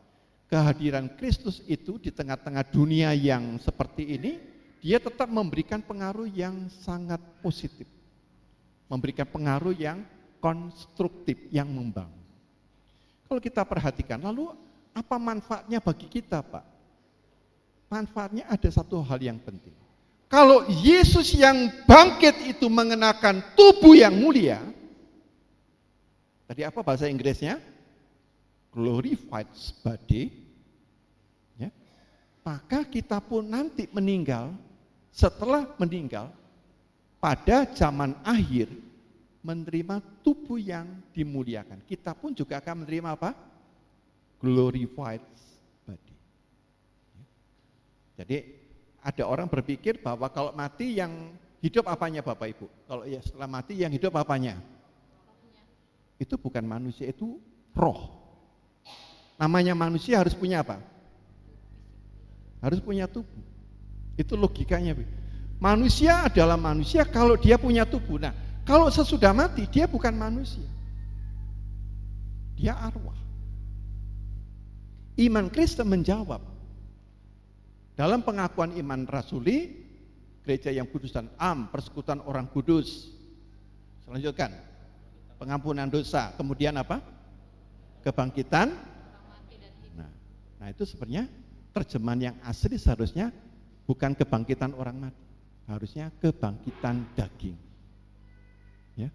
kehadiran Kristus itu di tengah-tengah dunia yang seperti ini, dia tetap memberikan pengaruh yang sangat positif. Memberikan pengaruh yang konstruktif, yang membangun. Kalau kita perhatikan, lalu apa manfaatnya bagi kita Pak? Manfaatnya ada satu hal yang penting. Kalau Yesus yang bangkit itu mengenakan tubuh yang mulia, tadi apa bahasa Inggrisnya? Glorified body, ya, maka kita pun nanti meninggal, setelah meninggal, pada zaman akhir, menerima tubuh yang dimuliakan. Kita pun juga akan menerima apa? Glorified body. Jadi, ada orang berpikir bahwa kalau mati yang hidup apanya Bapak Ibu? Kalau ya setelah mati yang hidup apanya? Itu bukan manusia, itu roh. Namanya manusia harus punya apa? Harus punya tubuh. Itu logikanya. Manusia adalah manusia kalau dia punya tubuh. Nah, kalau sesudah mati dia bukan manusia. Dia arwah. Iman Kristen menjawab. Dalam pengakuan iman rasuli, gereja yang kudus dan am, persekutuan orang kudus. Selanjutkan, pengampunan dosa. Kemudian apa? Kebangkitan. Nah itu sebenarnya terjemahan yang asli seharusnya bukan kebangkitan orang mati. harusnya kebangkitan daging. Ya.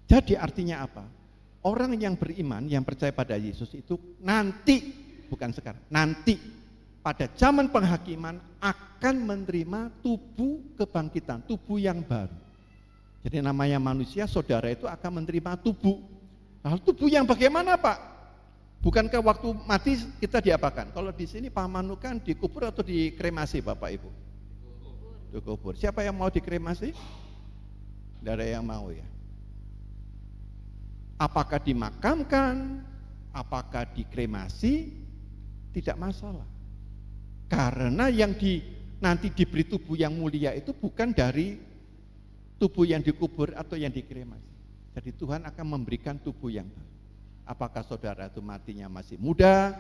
Jadi artinya apa? Orang yang beriman, yang percaya pada Yesus itu nanti, bukan sekarang, nanti pada zaman penghakiman akan menerima tubuh kebangkitan, tubuh yang baru. Jadi namanya manusia, saudara itu akan menerima tubuh. Lalu tubuh yang bagaimana, Pak? Bukankah waktu mati kita diapakan? Kalau di sini Pak Manu kan dikubur atau dikremasi, Bapak Ibu? Dikubur. Siapa yang mau dikremasi? Tidak ada yang mau ya. Apakah dimakamkan, apakah dikremasi, tidak masalah. Karena yang nanti diberi tubuh yang mulia itu bukan dari tubuh yang dikubur atau yang dikremasi. Jadi Tuhan akan memberikan tubuh yang baru. Apakah saudara itu matinya masih muda,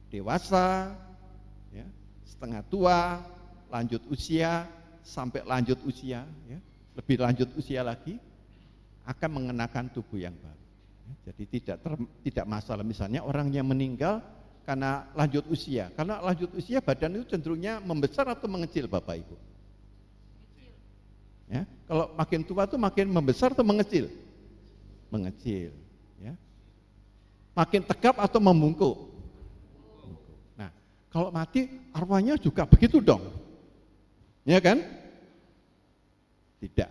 dewasa, ya, setengah tua, lanjut usia, sampai lanjut usia, ya, lebih lanjut usia lagi, akan mengenakan tubuh yang baru. Jadi tidak masalah misalnya orang yang meninggal karena lanjut usia. Karena lanjut usia badan itu cenderungnya membesar atau mengecil, Bapak Ibu? Ya, kalau makin tua tuh makin membesar atau mengecil? Mengecil. Ya. Makin tegap atau membungkuk? Nah, kalau mati arwahnya juga begitu dong. Ya kan? Tidak.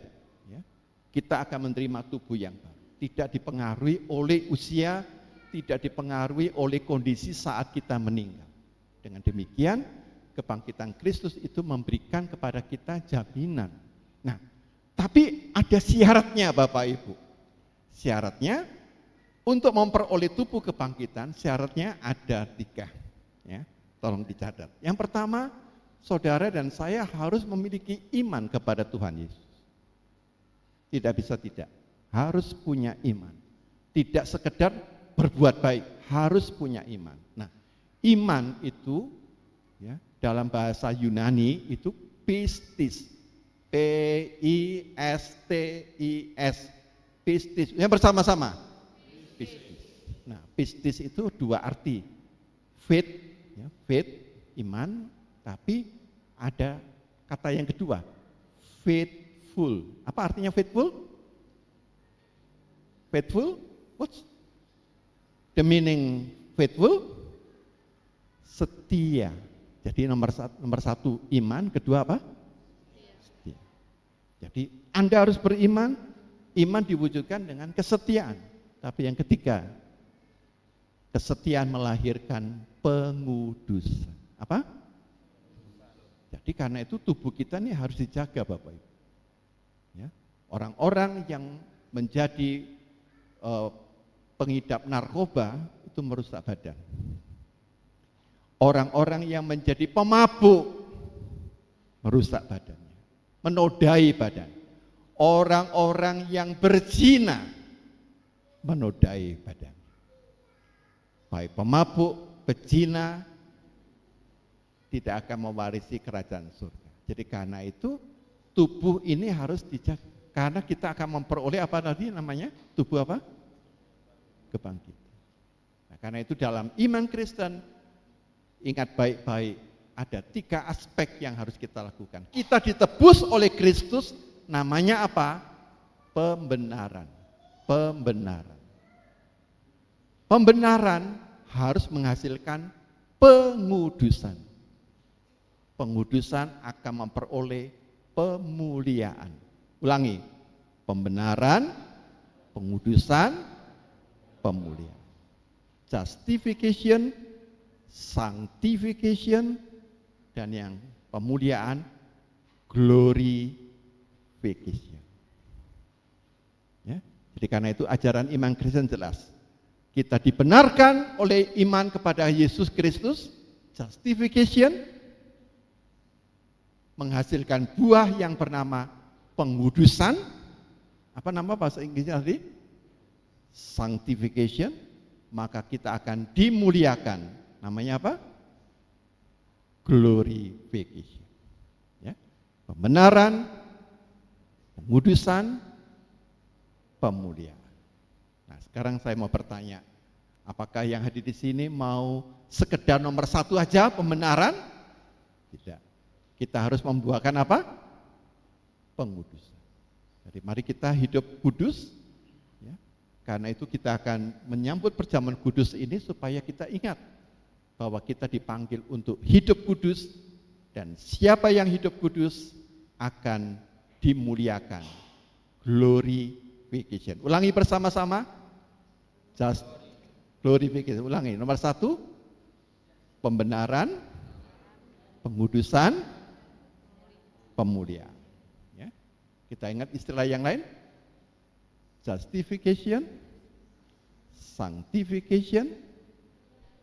Ya. Kita akan menerima tubuh yang baru. Tidak dipengaruhi oleh usia, tidak dipengaruhi oleh kondisi saat kita meninggal. Dengan demikian, kebangkitan Kristus itu memberikan kepada kita jaminan. Nah, tapi ada syaratnya Bapak Ibu. Syaratnya untuk memperoleh tubuh kebangkitan, syaratnya ada 3. Ya, tolong dicatat. Yang pertama, saudara dan saya harus memiliki iman kepada Tuhan Yesus. Tidak bisa tidak, harus punya iman. Tidak sekedar berbuat baik, harus punya iman. Nah, iman itu ya, dalam bahasa Yunani itu pistis. P-I-S-T-I-S. Pistis. Yang bersama-sama. Pistis. Nah, pistis itu 2 arti. Faith, ya, faith, iman, tapi ada kata yang kedua, faithful. Apa artinya faithful? Faithful? What's the meaning faithful? Setia. Jadi nomor satu iman, kedua apa? Setia. Jadi Anda harus beriman, iman diwujudkan dengan kesetiaan. Tapi yang ketiga, kesetiaan melahirkan pengudusan. Apa? Jadi karena itu tubuh kita ini harus dijaga Bapak Ibu. Ya. Orang-orang yang menjadi pengidap narkoba itu merusak badan. Orang-orang yang menjadi pemabuk merusak badannya, menodai badan. Orang-orang yang berzina menodai badan. Baik pemabuk, pezina tidak akan mewarisi kerajaan surga. Jadi karena itu tubuh ini harus dijaga. Karena kita akan memperoleh apa tadi namanya? Tubuh apa? Kebangkitan. Nah, karena itu dalam iman Kristen, ingat baik-baik, ada 3 aspek yang harus kita lakukan. Kita ditebus oleh Kristus, namanya apa? Pembenaran. Pembenaran. Pembenaran harus menghasilkan pengudusan. Pengudusan akan memperoleh pemuliaan. Ulangi, pembenaran, pengudusan, pemuliaan. Justification, sanctification, dan yang pemuliaan, glorification. Ya, jadi karena itu ajaran iman Kristen jelas. Kita dibenarkan oleh iman kepada Yesus Kristus, justification, menghasilkan buah yang bernama pengudusan. Apa nama bahasa Inggrisnya tadi? Sanctification. Maka kita akan dimuliakan. Namanya apa? Glorification. Ya. Pembenaran, pengudusan, pemuliaan. Nah, sekarang saya mau bertanya, apakah yang hadir di sini mau sekedar nomor 1 aja pembenaran? Tidak. kita harus membuahkan apa? Pengudusan. Jadi mari kita hidup kudus, ya. Karena itu kita akan menyambut perjamuan kudus ini supaya kita ingat bahwa kita dipanggil untuk hidup kudus, dan siapa yang hidup kudus akan dimuliakan. Glorification. Ulangi bersama-sama. Just glorification. Ulangi. Nomor 1, pembenaran, pengudusan, pemuliaan. Ya. Kita ingat istilah yang lain. Justification, sanctification,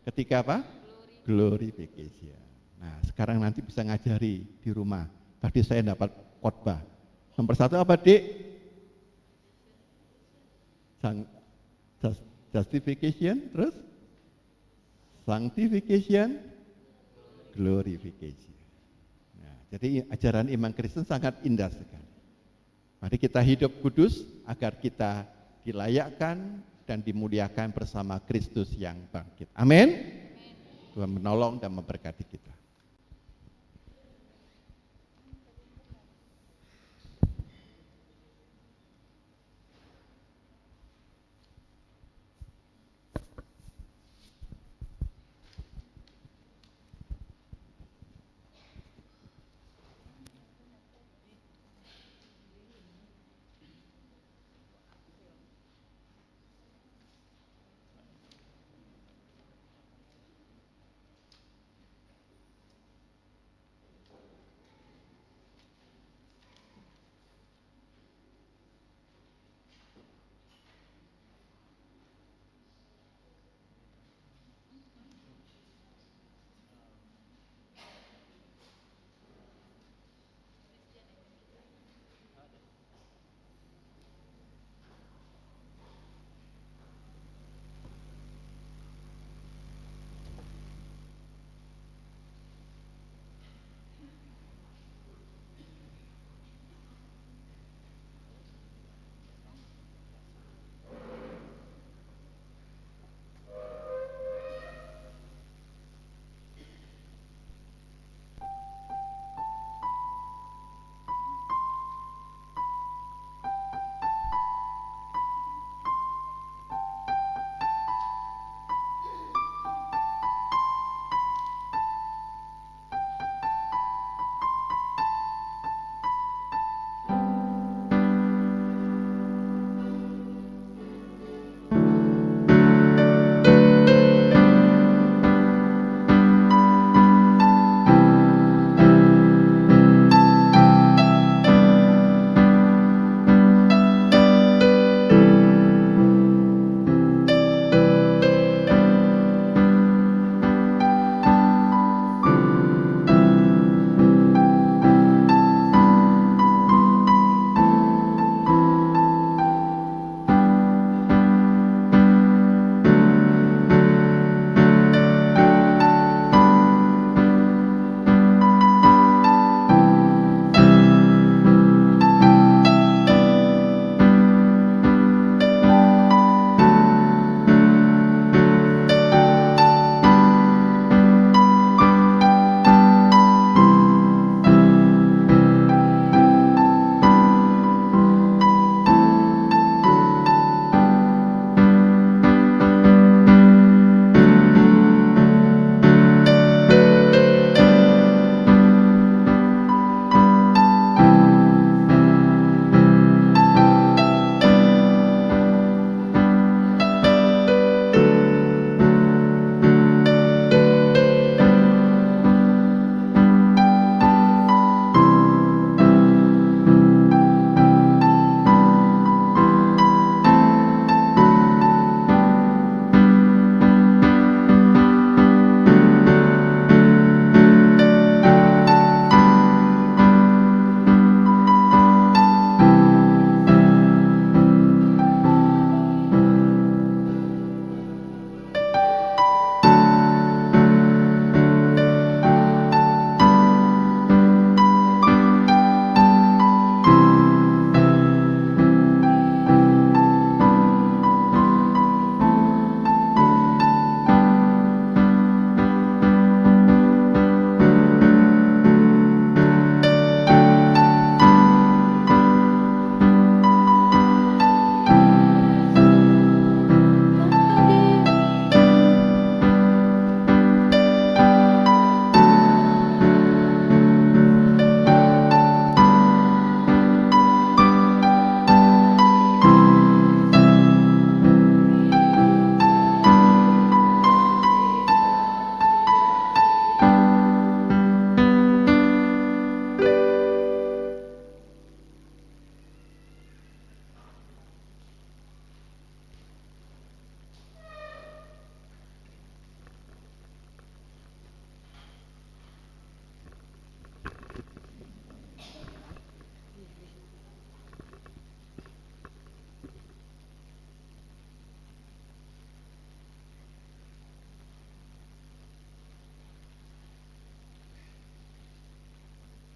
ketika apa? Glorification. Nah, sekarang nanti bisa ngajari di rumah. Tadi saya dapat khotbah. Nomor 1 apa, Dik? Justification, terus sanctification, glorification. Nah, jadi ajaran iman Kristen sangat indah sekali. Mari kita hidup kudus agar kita dilayakkan dan dimuliakan bersama Kristus yang bangkit. Amin. Tuhan menolong dan memberkati kita.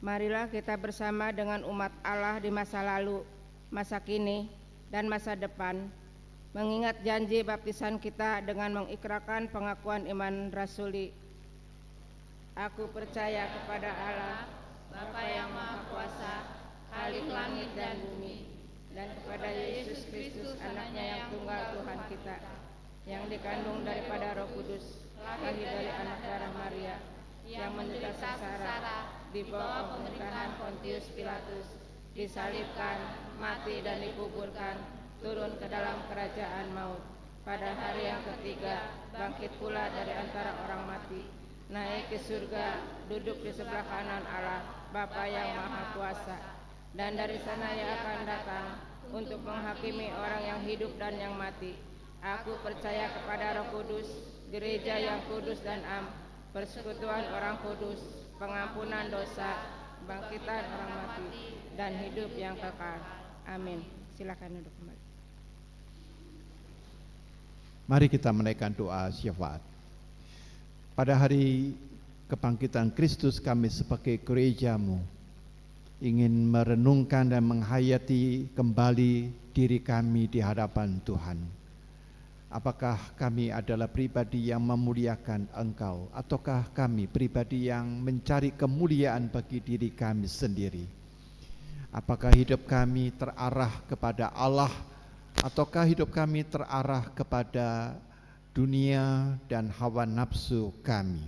Marilah kita bersama dengan umat Allah di masa lalu, masa kini, dan masa depan, mengingat janji baptisan kita dengan mengikrarkan pengakuan iman rasuli. Aku percaya kepada Allah, Bapa yang Maha Kuasa, Khalik langit dan bumi, dan kepada Yesus Kristus, anaknya yang tunggal Tuhan kita, yang dikandung daripada Roh Kudus, lahir dari anak darah Maria, yang menderita sengsara di bawah pemerintahan Pontius Pilatus, disalibkan, mati dan dikuburkan, turun ke dalam kerajaan maut. Pada hari yang ketiga, bangkit pula dari antara orang mati, naik ke surga, duduk di sebelah kanan Allah, Bapa yang Maha Kuasa. Dan dari sana Ia akan datang untuk menghakimi orang yang hidup dan yang mati. Aku percaya kepada Roh Kudus, gereja yang kudus dan am, persekutuan orang kudus, pengampunan dosa, bangkitan orang mati, dan hidup yang kekal. Amin. Silakan duduk kembali. Mari kita menaikkan doa syafaat. Pada hari kebangkitan Kristus, kami sebagai gereja-Mu ingin merenungkan dan menghayati kembali diri kami di hadapan Tuhan. Apakah kami adalah pribadi yang memuliakan Engkau, ataukah kami pribadi yang mencari kemuliaan bagi diri kami sendiri? Apakah hidup kami terarah kepada Allah, ataukah hidup kami terarah kepada dunia dan hawa nafsu kami?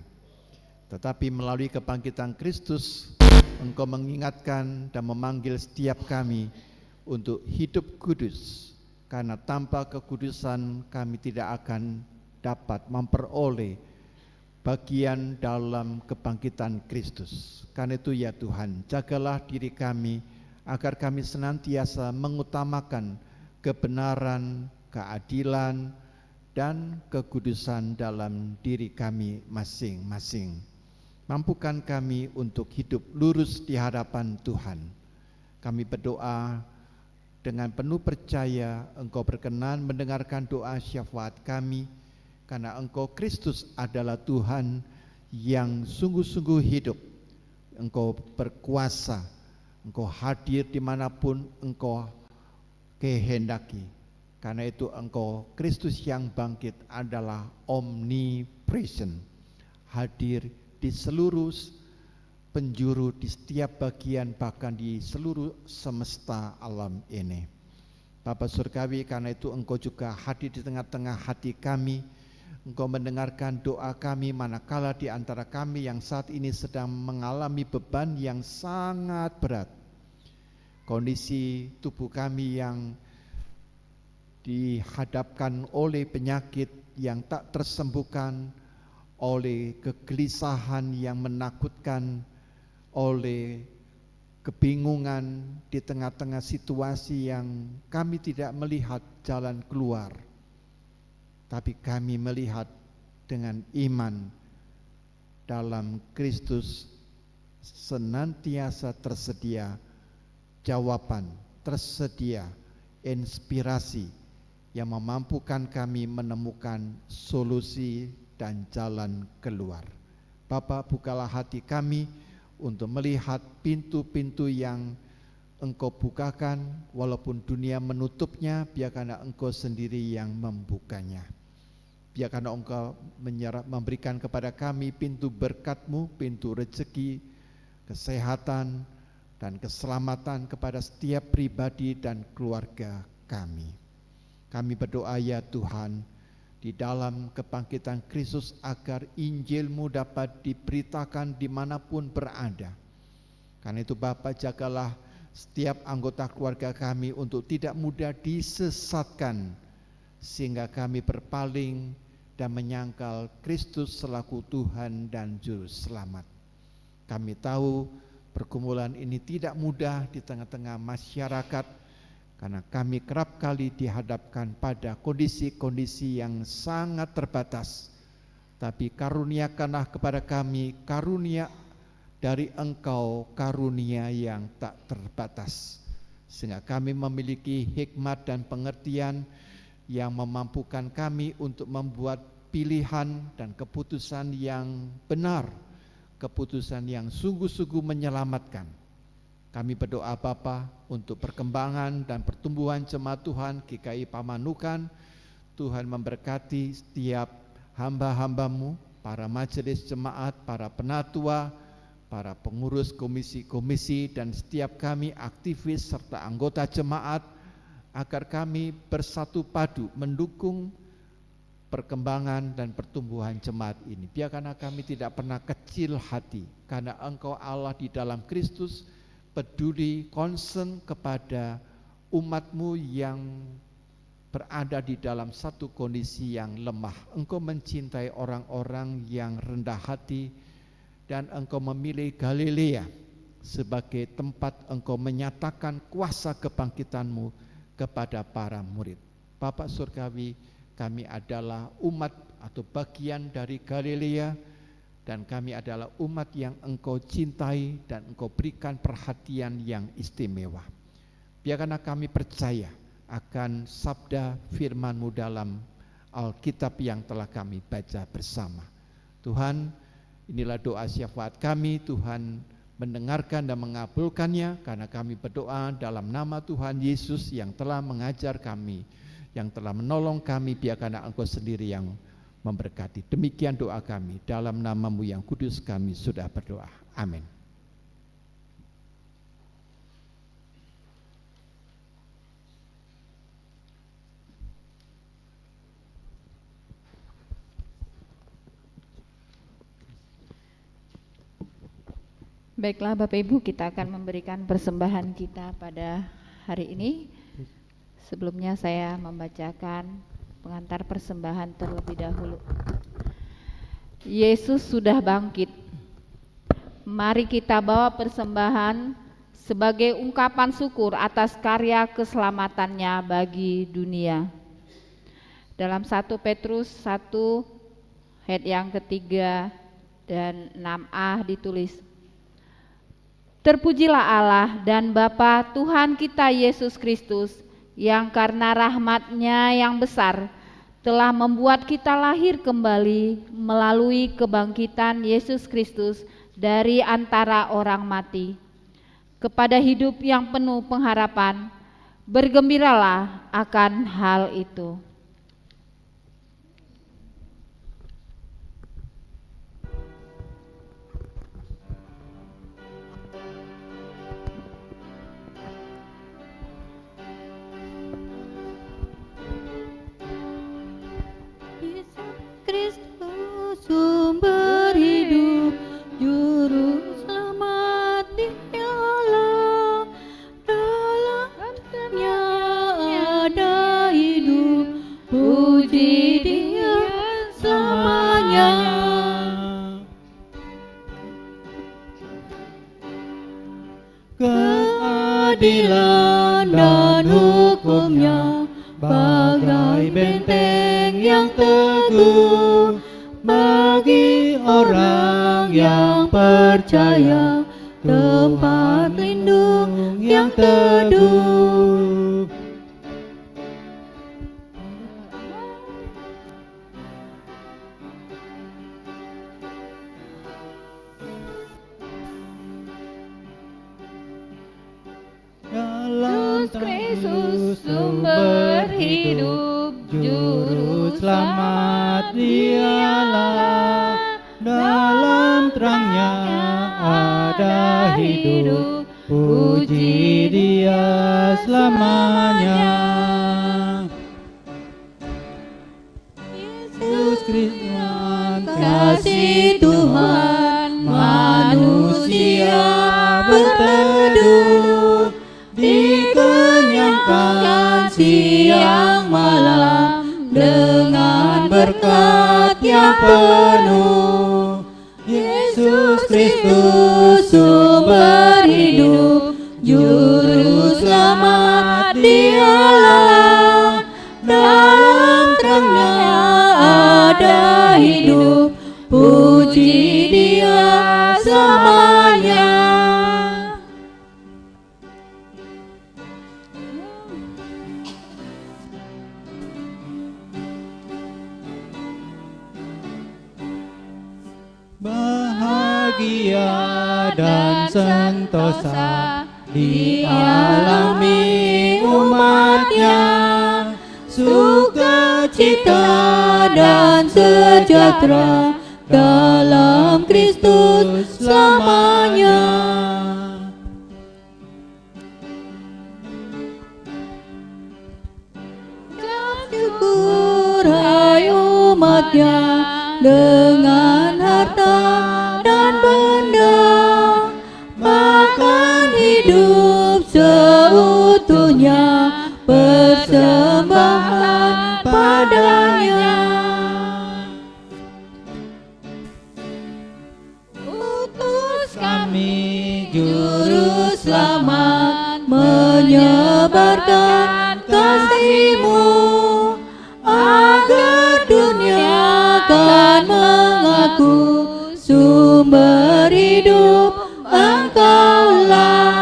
Tetapi melalui kebangkitan Kristus, Engkau mengingatkan dan memanggil setiap kami untuk hidup kudus, karena tanpa kekudusan kami tidak akan dapat memperoleh bagian dalam kebangkitan Kristus. Karena itu ya Tuhan, jagalah diri kami agar kami senantiasa mengutamakan kebenaran, keadilan, dan kekudusan dalam diri kami masing-masing. Mampukan kami untuk hidup lurus di hadapan Tuhan. Kami berdoa dengan penuh percaya Engkau berkenan mendengarkan doa syafaat kami, karena Engkau Kristus adalah Tuhan yang sungguh-sungguh hidup. Engkau berkuasa, Engkau hadir dimanapun Engkau kehendaki. Karena itu Engkau Kristus yang bangkit adalah omnipresent, hadir di seluruh penjuru, di setiap bagian, bahkan di seluruh semesta alam ini. Bapa Surgawi, karena itu Engkau juga hadir di tengah-tengah hati kami. Engkau mendengarkan doa kami manakala di antara kami yang saat ini sedang mengalami beban yang sangat berat. Kondisi tubuh kami yang dihadapkan oleh penyakit yang tak tersembuhkan, oleh kegelisahan yang menakutkan, oleh kebingungan di tengah-tengah situasi yang kami tidak melihat jalan keluar. Tapi kami melihat dengan iman dalam Kristus senantiasa tersedia jawaban, tersedia inspirasi yang memampukan kami menemukan solusi dan jalan keluar. Bapa, bukalah hati kami untuk melihat pintu-pintu yang Engkau bukakan, walaupun dunia menutupnya, biarkanlah Engkau sendiri yang membukanya. Biarkanlah Engkau memberikan kepada kami pintu berkat-Mu, pintu rezeki, kesehatan, dan keselamatan kepada setiap pribadi dan keluarga kami. Kami berdoa ya Tuhan, di dalam kebangkitan Kristus, agar Injil-Mu dapat diberitakan dimanapun berada. Karena itu Bapa, jagalah setiap anggota keluarga kami untuk tidak mudah disesatkan, sehingga kami berpaling dan menyangkal Kristus selaku Tuhan dan Juru Selamat. Kami tahu pergumulan ini tidak mudah di tengah-tengah masyarakat, karena kami kerap kali dihadapkan pada kondisi-kondisi yang sangat terbatas. Tapi karuniakanlah kepada kami karunia dari Engkau, karunia yang tak terbatas, sehingga kami memiliki hikmat dan pengertian yang memampukan kami untuk membuat pilihan dan keputusan yang benar keputusan yang sungguh-sungguh menyelamatkan. Kami berdoa Bapa untuk perkembangan dan pertumbuhan jemaat Tuhan GKI Pamanukan. Tuhan memberkati setiap hamba-hamba-Mu, para majelis jemaat, para penatua, para pengurus komisi-komisi, dan setiap kami aktivis serta anggota jemaat, agar kami bersatu padu mendukung perkembangan dan pertumbuhan jemaat ini. Biarkanlah kami tidak pernah kecil hati, karena Engkau Allah di dalam Kristus peduli, concern kepada umat-Mu yang berada di dalam satu kondisi yang lemah. Engkau mencintai orang-orang yang rendah hati, dan Engkau memilih Galilea sebagai tempat Engkau menyatakan kuasa kebangkitan-Mu kepada para murid. Bapa Surgawi, kami adalah umat atau bagian dari Galilea, dan kami adalah umat yang Engkau cintai dan Engkau berikan perhatian yang istimewa. Biarkanlah kami percaya akan sabda firman-Mu dalam Alkitab yang telah kami baca bersama. Tuhan, inilah doa syafaat kami. Tuhan mendengarkan dan mengabulkannya, karena kami berdoa dalam nama Tuhan Yesus yang telah mengajar kami, yang telah menolong kami. Biarkanlah Engkau sendiri yang memberkati. Demikian doa kami, dalam nama-Mu yang kudus kami sudah berdoa. Amin. Baiklah Bapak Ibu, kita akan memberikan persembahan kita pada hari ini. Sebelumnya saya membacakan pengantar persembahan terlebih dahulu. Yesus sudah bangkit. Mari kita bawa persembahan sebagai ungkapan syukur atas karya keselamatannya bagi dunia. Dalam 1 Petrus 1 ayat yang ketiga dan 6a ditulis, terpujilah Allah dan Bapa Tuhan kita Yesus Kristus, yang karena rahmat-Nya yang besar telah membuat kita lahir kembali melalui kebangkitan Yesus Kristus dari antara orang mati, kepada hidup yang penuh pengharapan. Bergembiralah akan hal itu. Kristus sumber hidup, juru selamat Dialah, dalamnya ada hidup, puji Dia selamanya. Keadilan dan hukum-Nya bagai benteng yang teguh bagi orang yang percaya, tempat lindung yang teduh. Dalam Kristus sumber hidup, juru selamat Dialah, dalam terangnya ada hidup, puji Dia selamanya. Yesus Kristus, kasih Tuhan, manusia berteduh, dikenyangkan siang malam dengan berkat yang penuh. Yesus Kristus sumber hidup, juru selamat Dialah, dalam terangnya ada hidup, puji Dia selamanya. bahagia mulia dan sentosa dialami umatnya, sukacita dan sejahtera dalam Kristus selamanya. Syukur hai umatnya dengan harta dan benda, bahkan hidup seutuhnya persembahan padanya. Utus kami juru selamat menyebarkan kasih-Mu, agar dunia akan mengaku sumber hidup Engkaulah.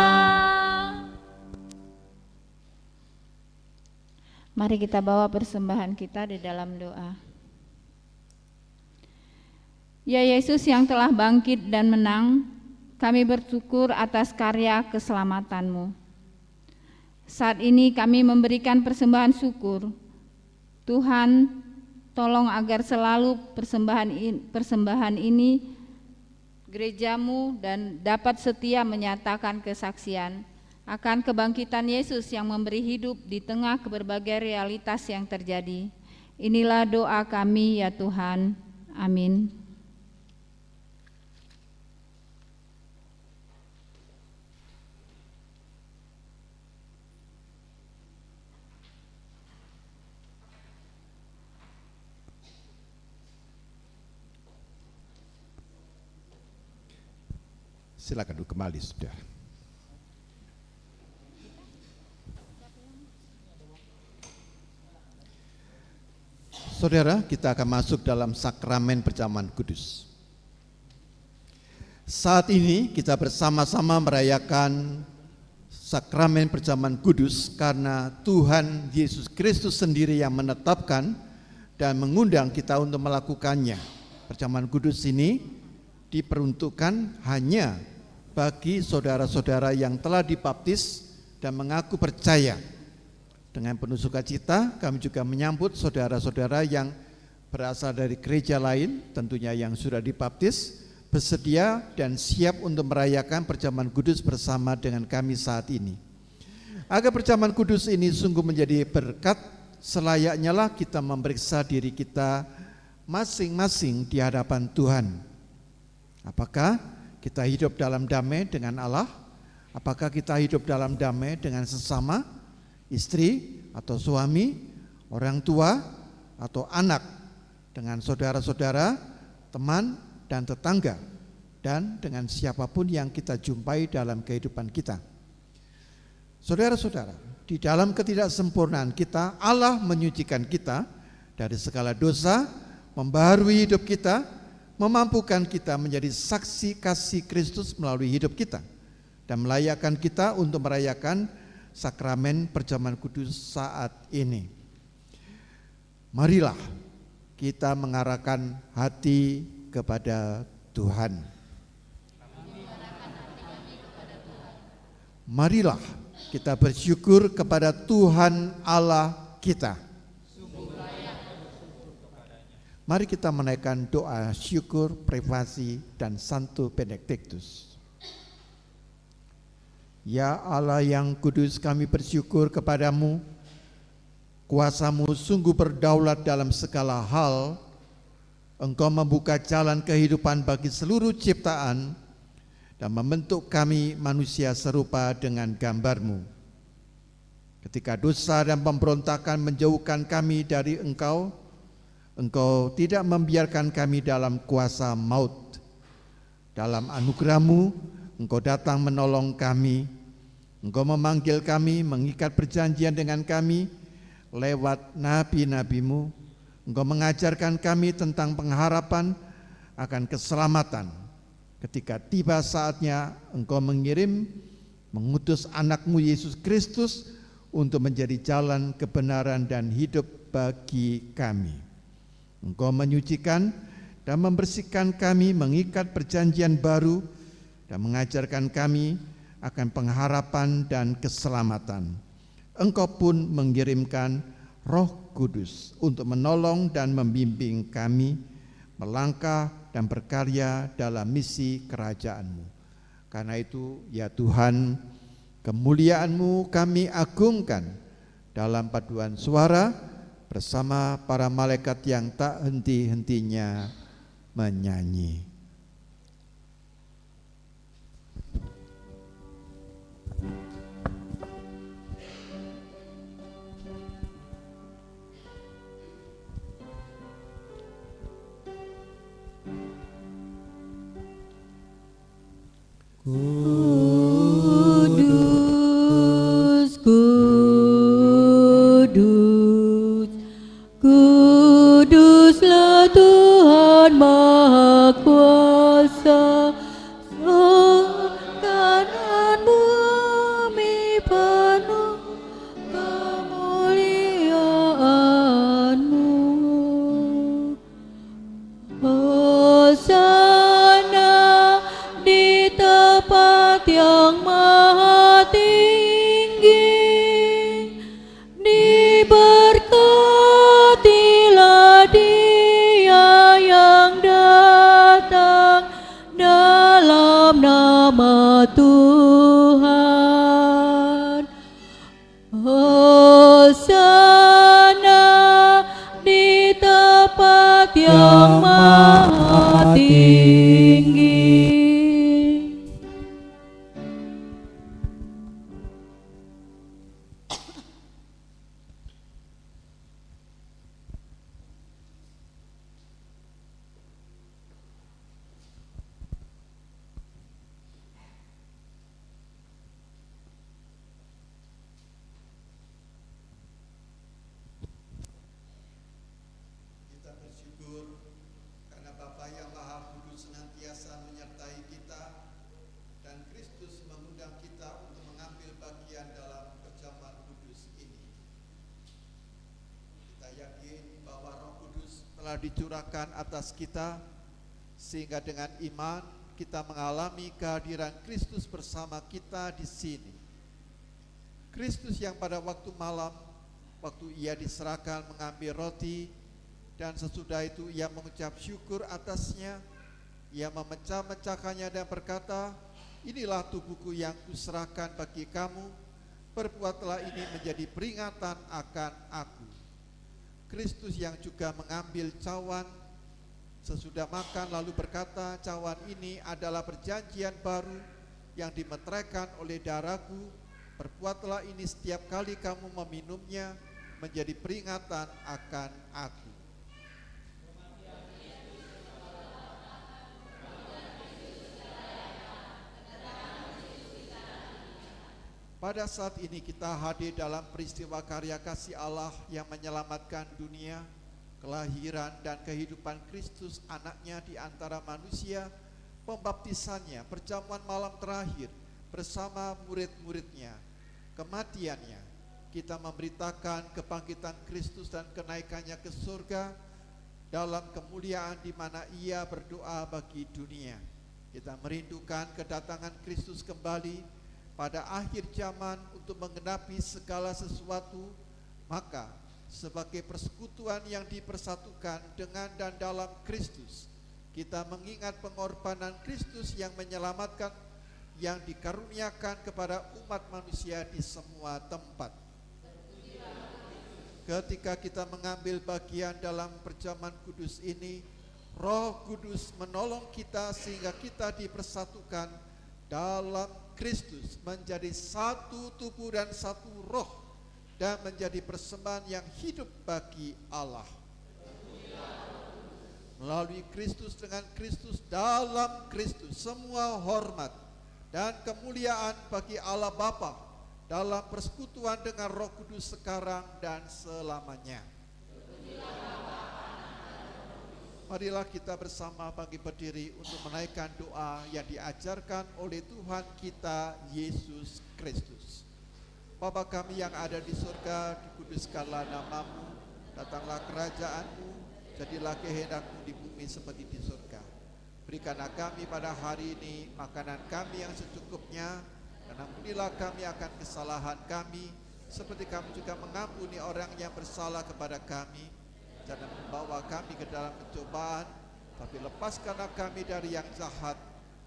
Mari kita bawa persembahan kita di dalam doa. Ya Yesus yang telah bangkit dan menang, kami bersyukur atas karya keselamatan-Mu. Saat ini kami memberikan persembahan syukur. Tuhan, tolong agar selalu persembahan ini gereja-Mu dan dapat setia menyatakan kesaksian akan kebangkitan Yesus yang memberi hidup di tengah berbagai realitas yang terjadi. Inilah doa kami ya Tuhan. Amin. Silakan duduk kembali, saudara. Saudara, kita akan masuk dalam sakramen perjamuan kudus. Saat ini kita bersama-sama merayakan sakramen perjamuan kudus karena Tuhan Yesus Kristus sendiri yang menetapkan dan mengundang kita untuk melakukannya. Perjamuan kudus ini diperuntukkan hanya bagi saudara-saudara yang telah dibaptis dan mengaku percaya. Dengan penuh sukacita kami juga menyambut saudara-saudara yang berasal dari gereja lain, tentunya yang sudah dibaptis, bersedia dan siap untuk merayakan perjamuan kudus bersama dengan kami saat ini. Agar perjamuan kudus ini sungguh menjadi berkat, selayaknya lah kita memeriksa diri kita masing-masing di hadapan Tuhan. Apakah kita hidup dalam damai dengan Allah? Apakah kita hidup dalam damai dengan sesama, istri atau suami, orang tua atau anak, dengan saudara-saudara, teman dan tetangga, dan dengan siapapun yang kita jumpai dalam kehidupan kita. Saudara-saudara, di dalam ketidaksempurnaan kita, Allah menyucikan kita dari segala dosa, membaharui hidup kita, memampukan kita menjadi saksi kasih Kristus melalui hidup kita, dan melayakkan kita untuk merayakan sakramen perjamuan kudus saat ini. Marilah kita mengarahkan hati kepada Tuhan. Marilah kita bersyukur kepada Tuhan Allah kita. Mari kita menaikkan doa syukur, privasi dan Santo Benedictus. Ya Allah yang kudus, kami bersyukur kepadamu. Kuasa-Mu sungguh berdaulat dalam segala hal. Engkau membuka jalan kehidupan bagi seluruh ciptaan dan membentuk kami manusia serupa dengan gambar-Mu. Ketika dosa dan pemberontakan menjauhkan kami dari Engkau, Engkau tidak membiarkan kami dalam kuasa maut. Dalam anugerah-Mu, Engkau datang menolong kami. Engkau memanggil kami, mengikat perjanjian dengan kami lewat nabi-nabi-Mu. Engkau mengajarkan kami tentang pengharapan akan keselamatan. Ketika tiba saatnya, Engkau mengutus anak-Mu Yesus Kristus untuk menjadi jalan kebenaran dan hidup bagi kami. Engkau menyucikan dan membersihkan kami, mengikat perjanjian baru dan mengajarkan kami akan pengharapan dan keselamatan. Engkau pun mengirimkan Roh Kudus untuk menolong dan membimbing kami melangkah dan berkarya dalam misi kerajaan-Mu. Karena itu, ya Tuhan, kemuliaan-Mu kami agungkan dalam paduan suara bersama para malaikat yang tak henti-hentinya menyanyi. Kudus, kudus, kuduslah Tuhan Maha Kuasa, kanan bumi penuh kemuliaan-Mu. Hosana di tempat yang maha tinggi, diberkatilah Dia yang datang dalam nama Tuhan. Hosana di tempat yang maha tinggi. Kita bersyukur karena Bapa yang Maha Kudus senantiasa menyertai kita dan Kristus mengundang kita untuk mengambil bagian dalam perjamuan kudus ini. Kita yakin bahwa Roh Kudus telah dicurahkan atas kita sehingga dengan iman kita mengalami kehadiran Kristus bersama kita di sini. Kristus yang pada waktu malam, waktu Ia diserahkan mengambil roti, dan sesudah itu Ia mengucap syukur atasnya, Ia memecah-mecahkannya dan berkata, inilah tubuhku yang kuserahkan bagi kamu, perbuatlah ini menjadi peringatan akan aku. Kristus yang juga mengambil cawan sesudah makan lalu berkata, cawan ini adalah perjanjian baru yang dimeteraikan oleh darahku, perbuatlah ini setiap kali kamu meminumnya menjadi peringatan akan aku. Pada saat ini kita hadir dalam peristiwa karya kasih Allah yang menyelamatkan dunia, kelahiran dan kehidupan Kristus anaknya di antara manusia, pembaptisannya, perjamuan malam terakhir bersama murid-muridnya, kematiannya. Kita memberitakan kebangkitan Kristus dan kenaikannya ke surga dalam kemuliaan di mana Ia berdoa bagi dunia. Kita merindukan kedatangan Kristus kembali pada akhir zaman untuk menggenapi segala sesuatu. Maka sebagai persekutuan yang dipersatukan dengan dan dalam Kristus, kita mengingat pengorbanan Kristus yang menyelamatkan, yang dikaruniakan kepada umat manusia di semua tempat. Ketika kita mengambil bagian dalam perjamuan kudus ini, Roh Kudus menolong kita sehingga kita dipersatukan dalam Kristus menjadi satu tubuh dan satu roh dan menjadi persembahan yang hidup bagi Allah. Melalui Kristus, dengan Kristus, dalam Kristus, semua hormat dan kemuliaan bagi Allah Bapa dalam persekutuan dengan Roh Kudus sekarang dan selamanya. Marilah kita bersama bangkit berdiri untuk menaikkan doa yang diajarkan oleh Tuhan kita Yesus Kristus. Bapa kami yang ada di surga, dikuduskanlah nama-Mu, datanglah kerajaan-Mu, jadilah kehendak-Mu di bumi seperti di surga. Berikanlah kami pada hari ini makanan kami yang secukupnya, dan ampunilah kami akan kesalahan kami, seperti kami juga mengampuni orang yang bersalah kepada kami. Jangan membawa kami ke dalam pencobaan, tapi lepaskanlah kami dari yang jahat,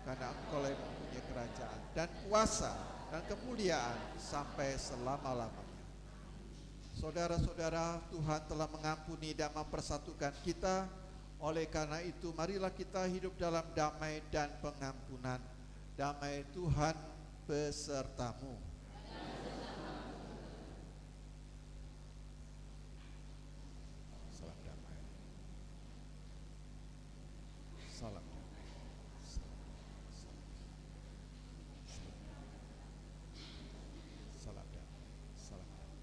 karena Engkau yang mempunyai kerajaan dan kuasa dan kemuliaan sampai selama-lamanya. Saudara-saudara, Tuhan telah mengampuni dan mempersatukan kita. Oleh karena itu, marilah kita hidup dalam damai dan pengampunan. Damai Tuhan besertamu. Salam damai. Salam damai. Salam damai. Salam damai.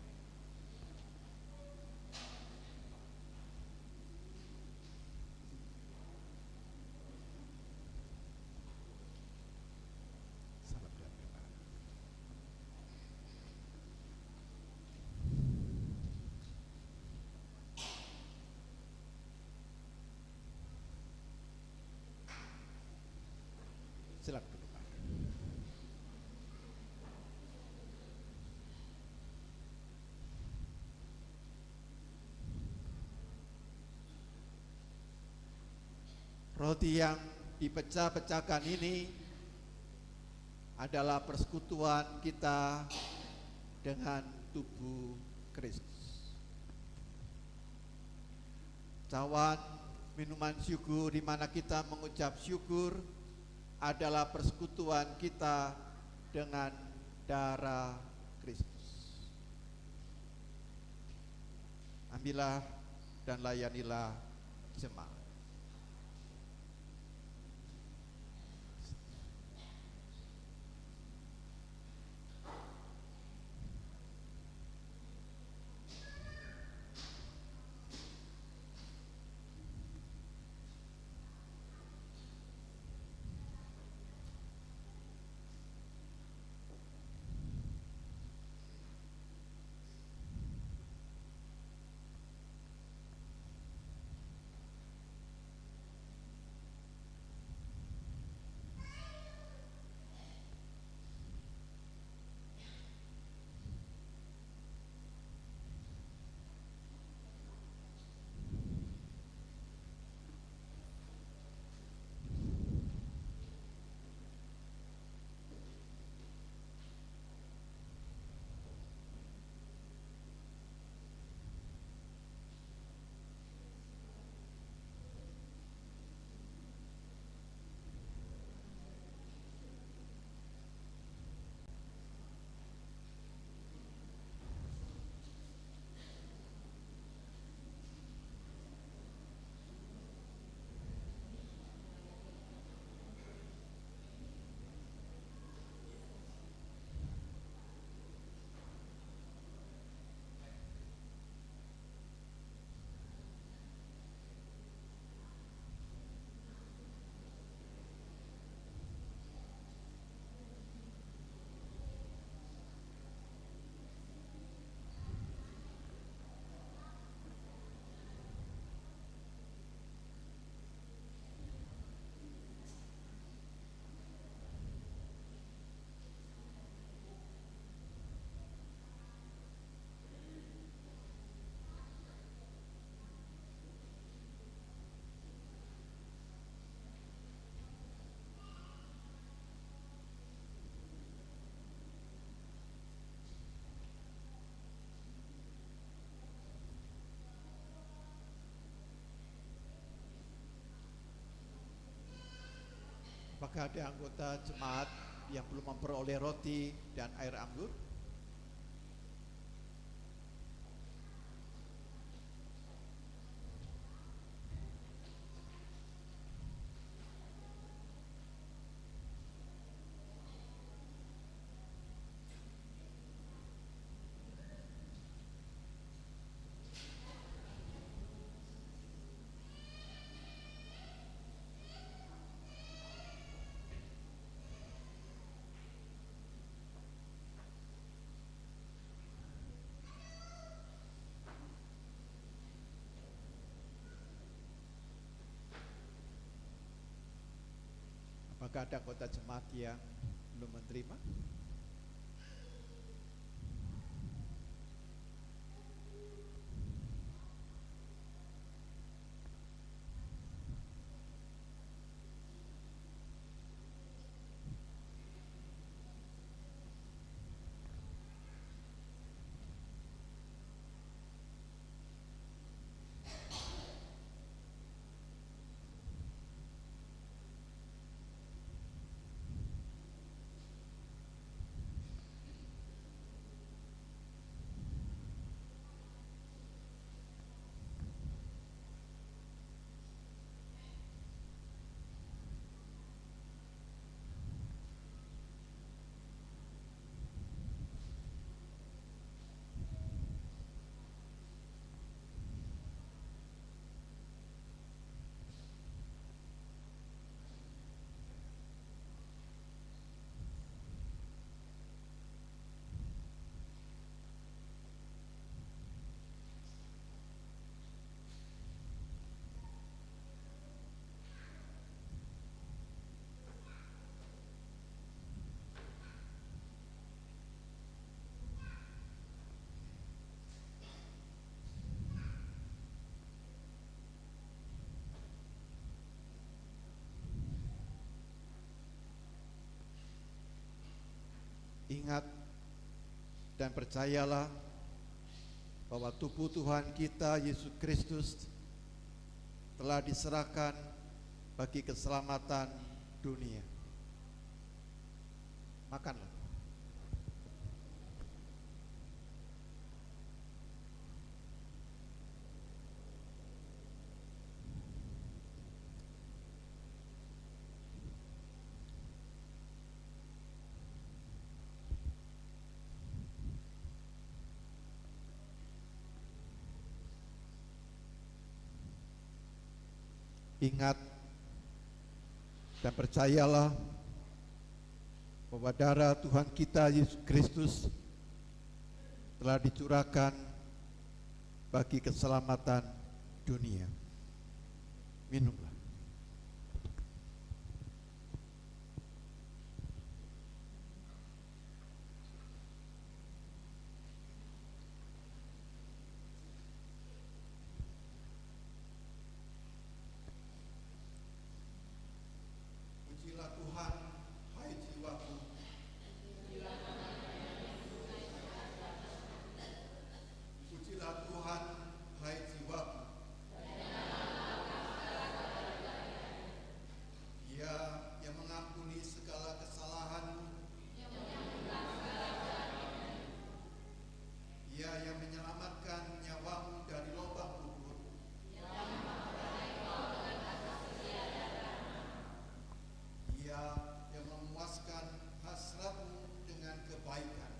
Salam damai, Pak. Silakan duduk, Pak. Roti yang dipecah-pecahkan ini adalah persekutuan kita dengan tubuh Kristus. Cawan minuman syukur di mana kita mengucap syukur adalah persekutuan kita dengan darah Kristus. Ambillah dan layanilah jemaat. Apakah ada anggota jemaat yang belum memperoleh roti dan air anggur? Apakah ada anggota jemaat yang belum menerima? Ingat dan percayalah bahwa tubuh Tuhan kita Yesus Kristus telah diserahkan bagi keselamatan dunia. Makanlah. Ingat dan percayalah bahwa darah Tuhan kita Yesus Kristus telah dicurahkan bagi keselamatan dunia. Minumlah. Pujilah Tuhan, hai jiwaku. Pujilah Tuhan, hai jiwaku. Dia yang mengampuni segala kesalahanmu. Dia yang menyelamatkan nyawamu dari lubang kubur. Dia yang memuaskan hasratmu dengan kebaikan.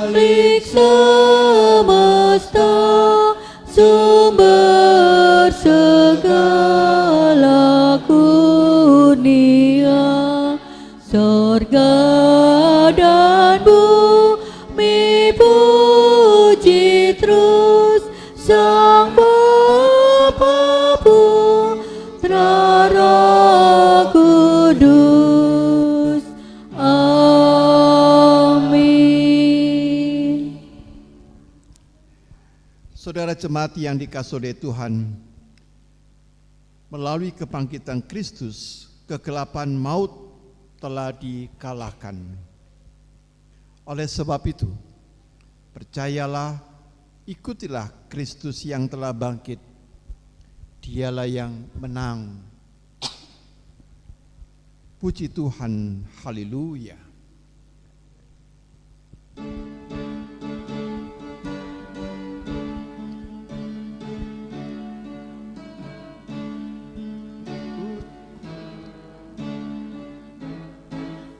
Khalik semesta, sumber segala kurnia, sorga dan bumi puji terus Sang Bapa Putra Roh Kudus. Amin. Saudara jemaat yang dikasihi oleh Tuhan, melalui kebangkitan Kristus, kegelapan maut telah dikalahkan. Oleh sebab itu, percayalah Ikutilah Kristus yang telah bangkit. Dialah yang menang. Puji Tuhan, haleluya.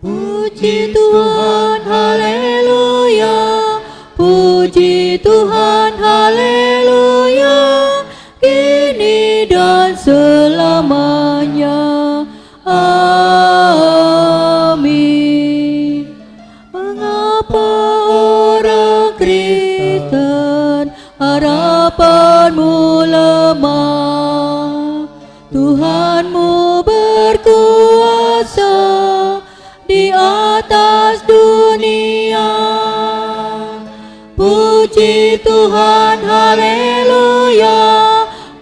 Puji Tuhan, haleluya. Puji Tuhan, haleluya. Kini dan selamanya. Amin. Mengapa orang Kristen harapanmu lemah? Tuhanmu berkuasa di atas dunia. Puji Tuhan, haleluya.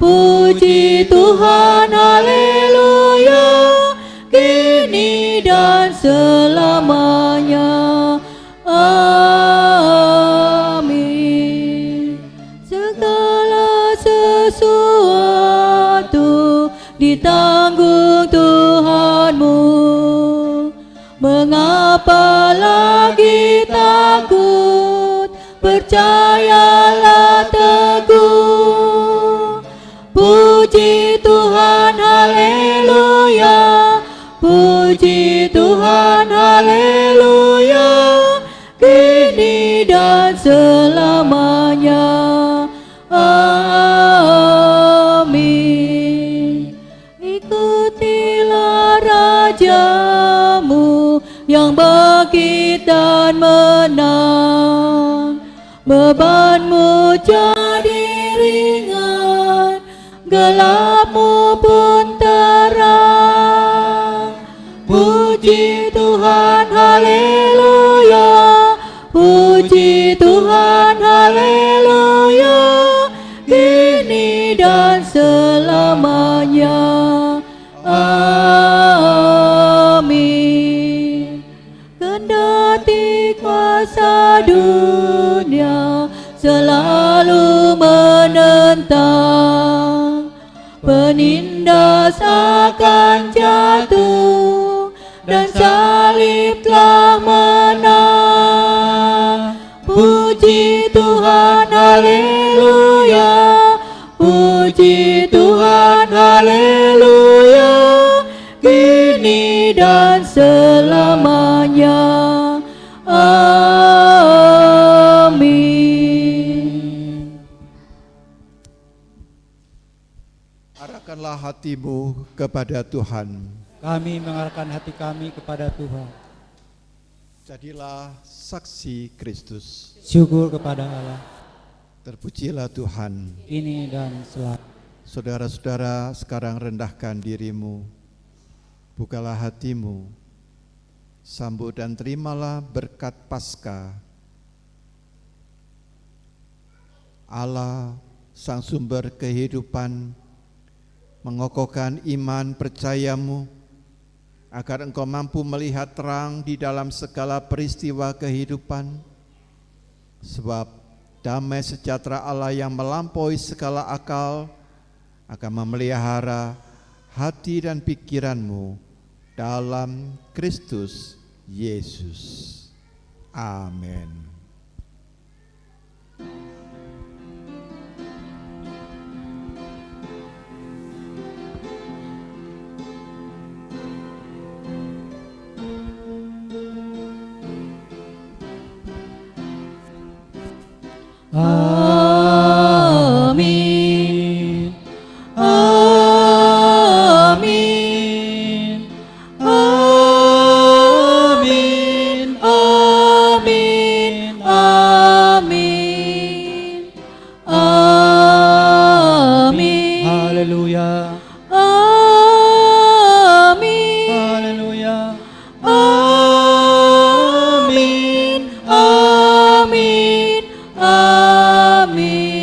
Puji Tuhan, haleluya. Kini dan selamanya. Amin. Segala sesuatu ditanggung Tuhanmu. Mengapa lagi takut? Percayalah teguh. Puji Tuhan, haleluya. Puji Tuhan, haleluya. Kini dan selamanya. Amin. Ikutilah Rajamu yang bangkit dan menang. Bebanmu jadi ringan, gelapmu pun terang. Puji Tuhan, haleluya. Puji Tuhan, haleluya. Kini dan selamanya. Amin. Kendati kuasa dunia selalu menentang, penindas akan jatuh dan salib telah menang. Puji Tuhan, haleluya. Puji Tuhan, haleluya. Kini dan selamanya. Amin. Arahkanlah hatimu kepada Tuhan. Kami mengarahkan hati kami kepada Tuhan. Jadilah saksi Kristus. Syukur kepada Allah. Terpujilah Tuhan. Ini dan selalu. Saudara-saudara, sekarang rendahkan dirimu. Bukalah hatimu. Sambut dan terimalah berkat Paskah. Allah, Sang Sumber kehidupan, mengokohkan iman percayamu, agar engkau mampu melihat terang di dalam segala peristiwa kehidupan. Sebab damai sejahtera Allah yang melampaui segala akal akan memelihara hati dan pikiranmu dalam Kristus Yesus. Amin. Amin. Amin. Amin. Amin. Amin. Amin. Haleluya. Amin. Haleluya. Amin. Amin. Amin.